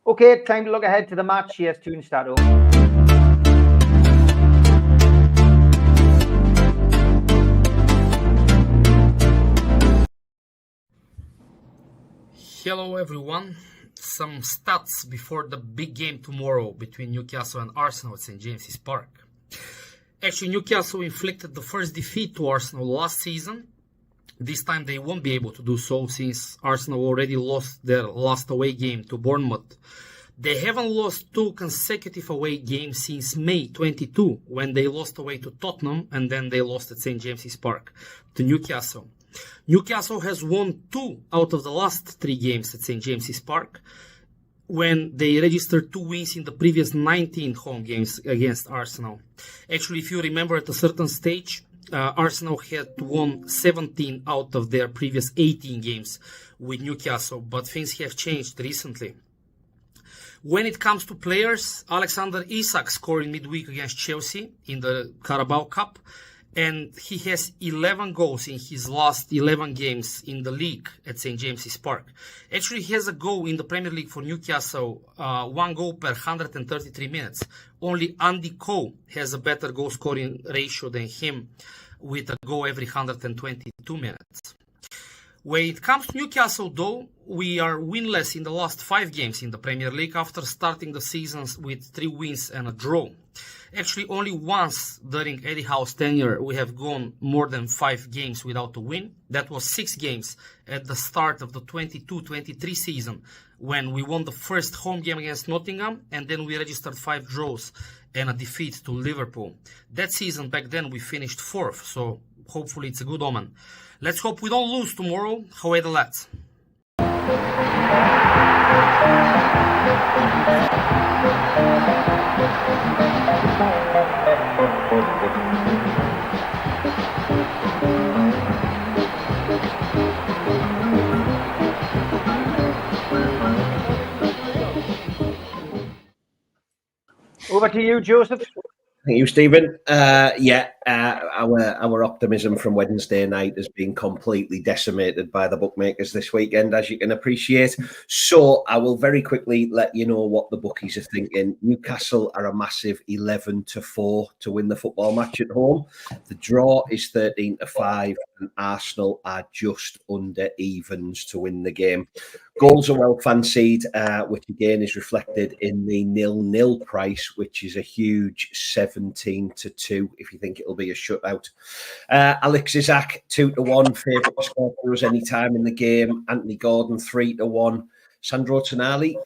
Okay, time to look ahead to the match. Here's Toon Stato. Hello everyone. Some stats before the big game tomorrow between Newcastle and Arsenal at St. James's Park. Actually, Newcastle inflicted the first defeat to Arsenal last season. This time they won't be able to do so since Arsenal already lost their last away game to Bournemouth. They haven't lost 2 consecutive away games since May 22, when they lost away to Tottenham and then they lost at St. James's Park to Newcastle. Newcastle has won 2 out of the last 3 games at St. James's Park, when they registered 2 wins in the previous 19 home games against Arsenal. Actually, if you remember, at a certain stage, Arsenal had won 17 out of their previous 18 games with Newcastle, but things have changed recently. When it comes to players, Alexander Isak scored in midweek against Chelsea in the Carabao Cup, and he has 11 goals in his last 11 games in the league at St. James's Park. Actually, he has a goal in the Premier League for Newcastle, 1 goal per 133 minutes. Only Andy Cole has a better goal scoring ratio than him, with a goal every 122 minutes. When it comes to Newcastle, though, we are winless in the last 5 games in the Premier League after starting the seasons with 3 wins and a draw. Actually, only once during Eddie Howe's tenure we have gone more than 5 games without a win. That was 6 games at the start of the 22-23 season, when we won the first home game against Nottingham, and then we registered 5 draws and a defeat to Liverpool. That season back then we finished 4th, so hopefully it's a good omen. Let's hope we don't lose tomorrow. Away the lads. Over to you, Joseph. Thank you, Stephen. Our optimism from Wednesday night has been completely decimated by the bookmakers this weekend, as you can appreciate. So I will very quickly let you know what the bookies are thinking. Newcastle are a massive 11-4 to win the football match at home. The draw is 13-5, and Arsenal are just under evens to win the game. Goals are well fancied, which again is reflected in the 0-0 price, which is a huge 17-2 if you think it'll be a shutout. Alex Isak 2-1, favourite to score for us any time in the game. Anthony Gordon 3-1. Sandro Tonali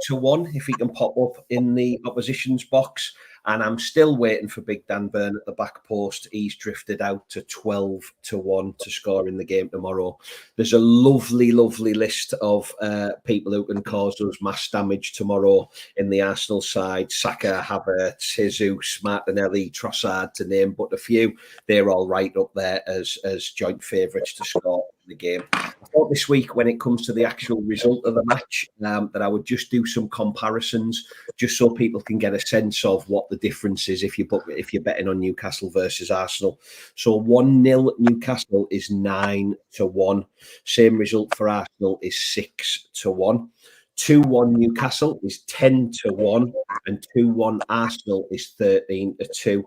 8-1 if he can pop up in the opposition's box. And I'm still waiting for Big Dan Burn at the back post. He's drifted out to 12-1 to score in the game tomorrow. There's a lovely, lovely list of people who can cause us mass damage tomorrow in the Arsenal side. Saka, Havertz, Jesus, Martinelli, Trossard, to name but a few. They're all right up there as joint favourites to score in the game. I thought this week, when it comes to the actual result of the match, that I would just do some comparisons, just so people can get a sense of what the difference is if you're betting on Newcastle versus Arsenal. So 1-0 Newcastle is 9-1. Same result for Arsenal is 6-1. 2-1 Newcastle is 10-1, and 2-1 Arsenal is 13-2.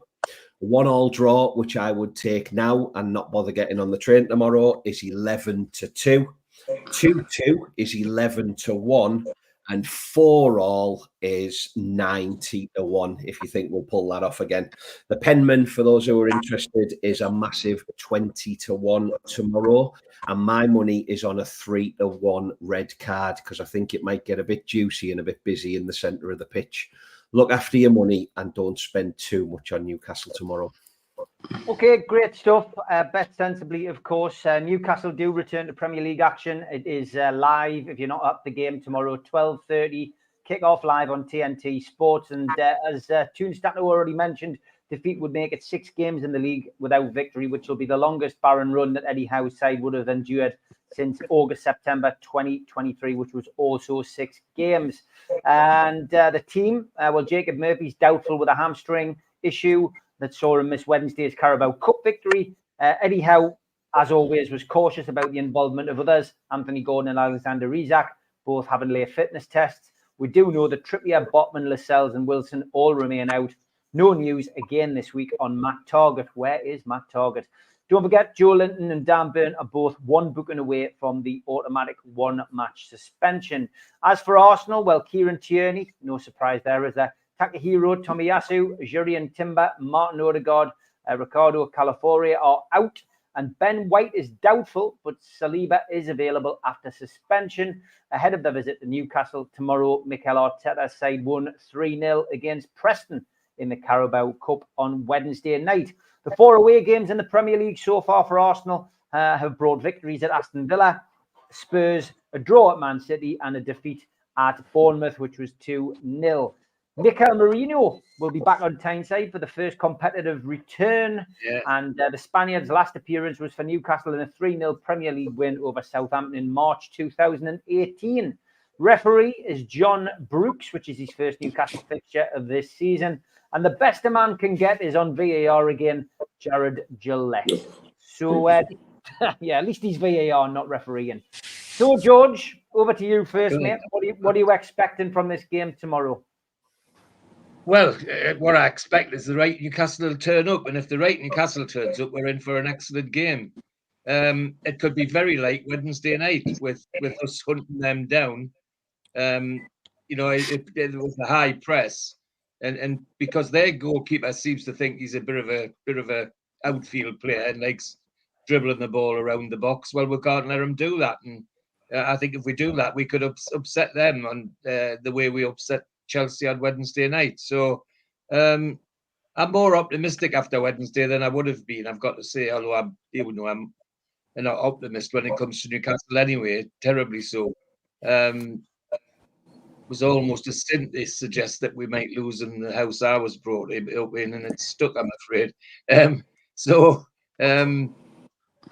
1-1 draw, which I would take now and not bother getting on the train tomorrow, is 11-2. 2-2 is 11-1. And 4-4 is 90-1, if you think we'll pull that off again. The Penman, for those who are interested, is a massive 20-1 tomorrow. And my money is on a 3-1 red card, because I think it might get a bit juicy and a bit busy in the centre of the pitch. Look after your money and don't spend too much on Newcastle tomorrow. Okay, great stuff. Bet sensibly, of course. Newcastle do return to Premier League action. It is live, if you're not up the game, tomorrow, 12:30. Kick-off live on TNT Sports. And as Toonstato already mentioned, defeat would make it 6 games in the league without victory, which will be the longest barren run that Eddie Howe's side would have endured since August-September 2023, which was also 6 games. And the team, Jacob Murphy's doubtful with a hamstring issue that saw him miss Wednesday's Carabao Cup victory. Eddie Howe, as always, was cautious about the involvement of others, Anthony Gordon and Alexander Isak, both having late fitness tests. We do know that Trippier, Botman, Lascelles and Wilson all remain out. No news again this week on Matt Targett. Where is Matt Targett? Don't forget, Joe Linton and Dan Burn are both 1 booking away from the automatic 1-match suspension. As for Arsenal, well, Kieran Tierney, no surprise there, is there? Takahiro Tomiyasu, Jurriën Timber, Martin Odegaard, Ricardo Calafiore are out, and Ben White is doubtful, but Saliba is available after suspension. Ahead of the visit to Newcastle tomorrow, Mikel Arteta's side won 3-0 against Preston in the Carabao Cup on Wednesday night. The 4 away games in the Premier League so far for Arsenal have brought victories at Aston Villa, Spurs, a draw at Man City, and a defeat at Bournemouth, which was 2-0. Mikel Merino will be back on Tyneside for the first competitive return. Yeah. And the Spaniards' last appearance was for Newcastle in a 3-0 Premier League win over Southampton in March 2018. Referee is John Brooks, which is his first Newcastle fixture of this season. And the best a man can get is on VAR again, Jared Gillette. So, yeah, at least he's VAR, not refereeing. So, George, over to you first, mate. What are you expecting from this game tomorrow? Well, what I expect is the right Newcastle will turn up, and if the right Newcastle turns up, we're in for an excellent game. It could be very late Wednesday night with us hunting them down. It was a high press, and because their goalkeeper seems to think he's a bit of a outfield player and likes dribbling the ball around the box. Well, we can't let him do that, and I think if we do that, we could upset them on the way we upset Chelsea on Wednesday night. So I'm more optimistic after Wednesday than I would have been, I've got to say, although I'm an optimist when it comes to Newcastle anyway, terribly so. was almost a sin to suggest that we might lose in the house I was brought up in, and it's stuck, I'm afraid.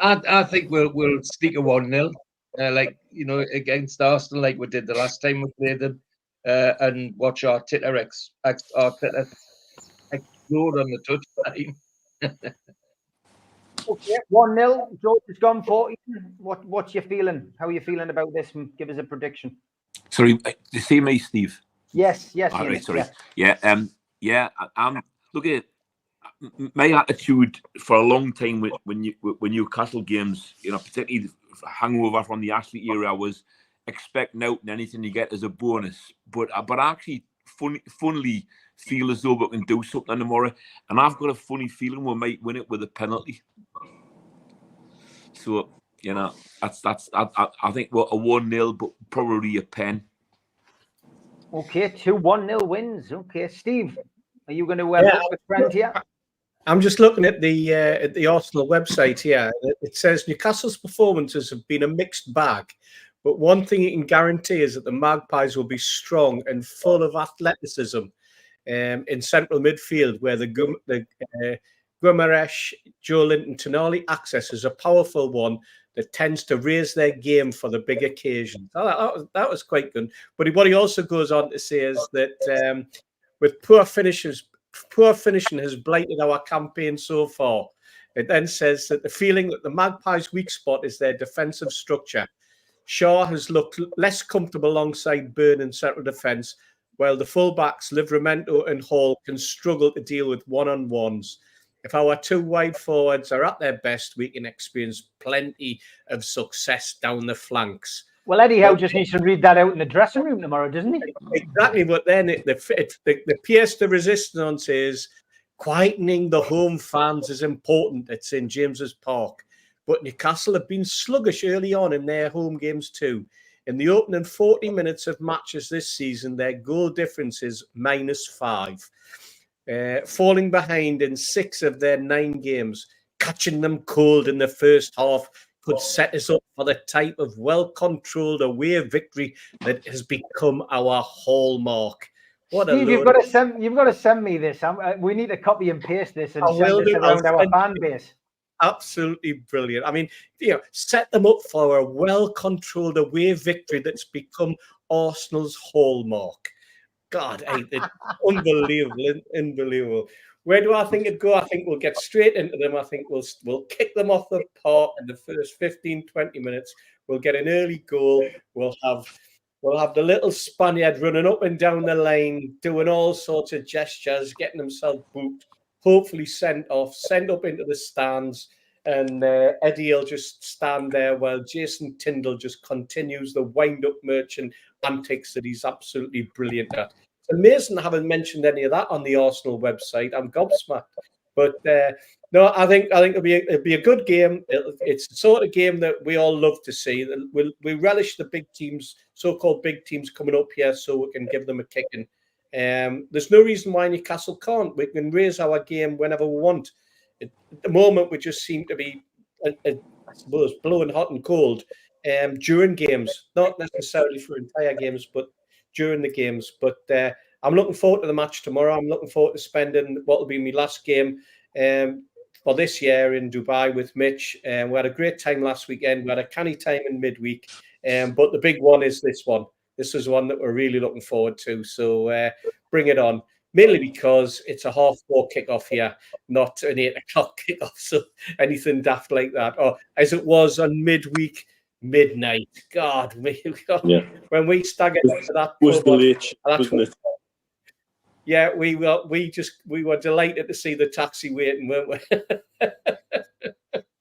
I think we'll sneak a 1-0, against Arsenal, like we did the last time we played them, and watch Arteta explode on the touchline. Okay, 1-0. George has gone for you. What's your feeling? How are you feeling about this? Give us a prediction. Sorry, do you see me, Steve? Yes. All right, sorry. Yeah. I'm look at my attitude for a long time when Newcastle games, particularly hangover from the Ashley era, was expect out and anything you get as a bonus. But I actually funnily feel as though we can do something tomorrow, and I've got a funny feeling we might win it with a penalty. So that's I think we're a 1-0, but probably a pen. Okay, 2 1-0 wins. Okay, Steve, are you going to book a friend here? I'm just looking at the Arsenal website here. It says Newcastle's performances have been a mixed bag, but one thing you can guarantee is that the Magpies will be strong and full of athleticism in central midfield, where the Guimaraes, Joe Linton, Tonali axis is a powerful one that tends to raise their game for the big occasions. That was quite good. But what he also goes on to say is that with poor finishing has blighted our campaign so far. It then says that the feeling that the Magpies' weak spot is their defensive structure. Shaw has looked less comfortable alongside Byrne in central defence, while the fullbacks Livramento and Hall can struggle to deal with one-on-ones. If our 2 wide forwards are at their best, we can experience plenty of success down the flanks. Well, Eddie Howe just needs to read that out in the dressing room tomorrow, doesn't he? Exactly, but then the pièce de résistance is quietening the home fans is important at St James's Park. But Newcastle have been sluggish early on in their home games too. In the opening 40 minutes of matches this season, their goal difference is -5. Falling behind in 6 of their 9 games, catching them cold in the first half could set us up for the type of well-controlled away victory that has become our hallmark. Steve, you've got to send me this. We need to copy and paste this and send this around our fan base. Absolutely brilliant. I mean, set them up for a well-controlled away victory that's become Arsenal's hallmark. God, it's unbelievable. Where do I think it'd go? I think we'll get straight into them. I think we'll kick them off the park in the first 15, 20 minutes. We'll get an early goal. We'll have the little Spaniard running up and down the lane, doing all sorts of gestures, getting himself booked, hopefully sent up into the stands. And Eddie will just stand there while Jason Tyndall just continues the wind-up merchant antics that he's absolutely brilliant at. It's amazing I haven't mentioned any of that on the Arsenal website. I'm gobsmacked. But no, I think it'll be a good game. It's the sort of game that we all love to see. We relish the big teams, so-called big teams, coming up here so we can give them a kicking. There's no reason why Newcastle can't. We can raise our game whenever we want. At the moment, we just seem to be, I suppose, blowing hot and cold during games, not necessarily for entire games, but during the games. But I'm looking forward to the match tomorrow. I'm looking forward to spending what will be my last game for this year in Dubai with Mitch. We had a great time last weekend. We had a canny time in midweek. But the big one is this one. This is one that we're really looking forward to. So bring it on. Mainly because it's a 4:30 kickoff here, not an 8 o'clock kickoff. So anything daft like that, or as it was on midweek, midnight. God, when we staggered to that was the late, wasn't it? Yeah, we were delighted to see the taxi waiting, weren't we?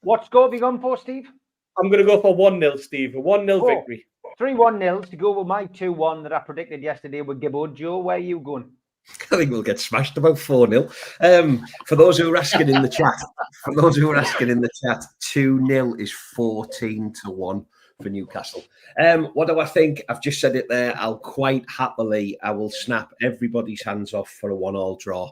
What score have you gone for, Steve? I'm going to go for 1-0, Steve. A 1-0 victory. 3-1-0 to go with my 2-1 that I predicted yesterday with Gibbo. Joe, where are you going? I think we'll get smashed about 4-0. For those who are asking in the chat, 2-0 is 14-1 for Newcastle. What do I think? I've just said it there. I will snap everybody's hands off for a 1-1 draw.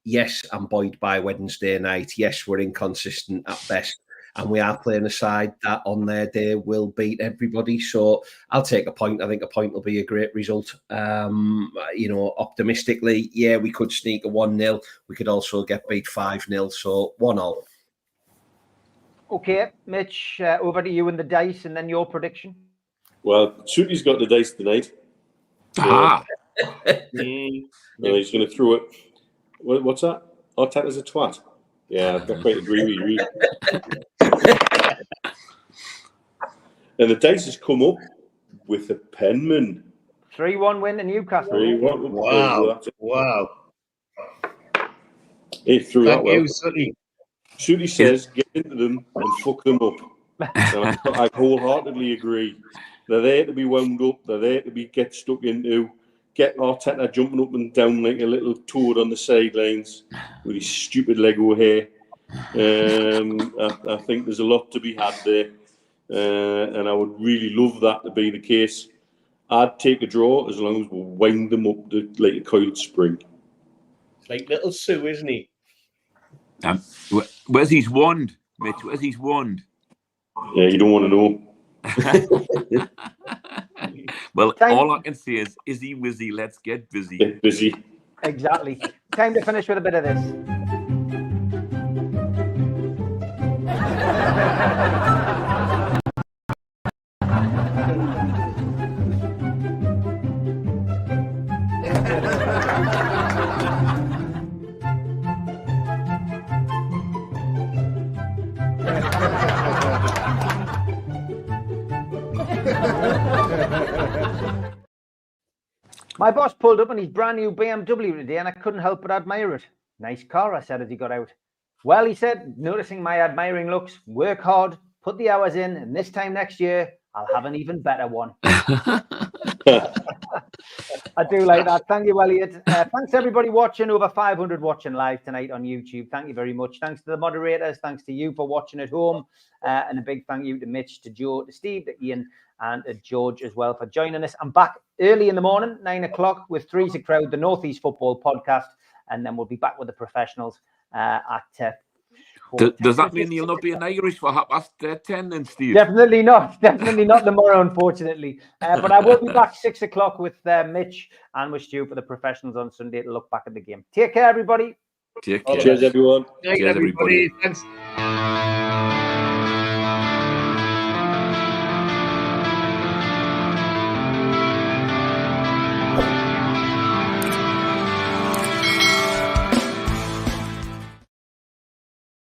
Yes, I'm buoyed by Wednesday night. Yes, we're inconsistent at best. and we are playing a side that on their day will beat everybody. So I'll take a point. I think a point will be a great result. Optimistically, yeah, we could sneak a 1-0. We could also get beat 5-0. So 1-0. Okay, Mitch, over to you and the dice, and then your prediction. Well, Shooty's got the dice tonight. Ah, He's going to throw it. What's that? Arteta's a twat. Yeah, I quite agree with you. And the dice has come up with a penman. 3-1 win to Newcastle. 3-1. Wow. He threw Thank that well. you, Sooty. Shooty says, get into them and fuck them up. And I wholeheartedly agree. They're there to be wound up. They're there to get stuck into. Get Arteta jumping up and down like a little toad on the sidelines with his stupid Lego hair. I think there's a lot to be had there. And I would really love that to be the case. I'd take a draw as long as we wind them up like a coiled spring. It's like little Sue, isn't he? where's his wand, Mitch? Where's his wand? Yeah, you don't want to know. Well, all I can say is, Izzy Wizzy, let's get busy. Get busy. Exactly. Time to finish with a bit of this. My boss pulled up in his brand new BMW today and I couldn't help but admire it. Nice car, I said as he got out. Well, he said, noticing my admiring looks, work hard, put the hours in, and this time next year, I'll have an even better one. I do like that. Thank you, Elliot. Thanks, everybody watching. Over 500 watching live tonight on YouTube. Thank you very much. Thanks to the moderators. Thanks to you for watching at home. And a big thank you to Mitch, to Joe, to Steve, to Ian, and to George as well for joining us. I'm back early in the morning, 9 o'clock, with Three's a Crowd, the North East Football Podcast. And then we'll be back with the professionals at Does that mean you'll not be in Irish for 10 then, Steve? Definitely not. Definitely not tomorrow, unfortunately. But I will be back 6 o'clock with Mitch and with Stu for the professionals on Sunday to look back at the game. Take care, everybody. Take care. Cheers, everyone. Cheers, everybody. Thanks.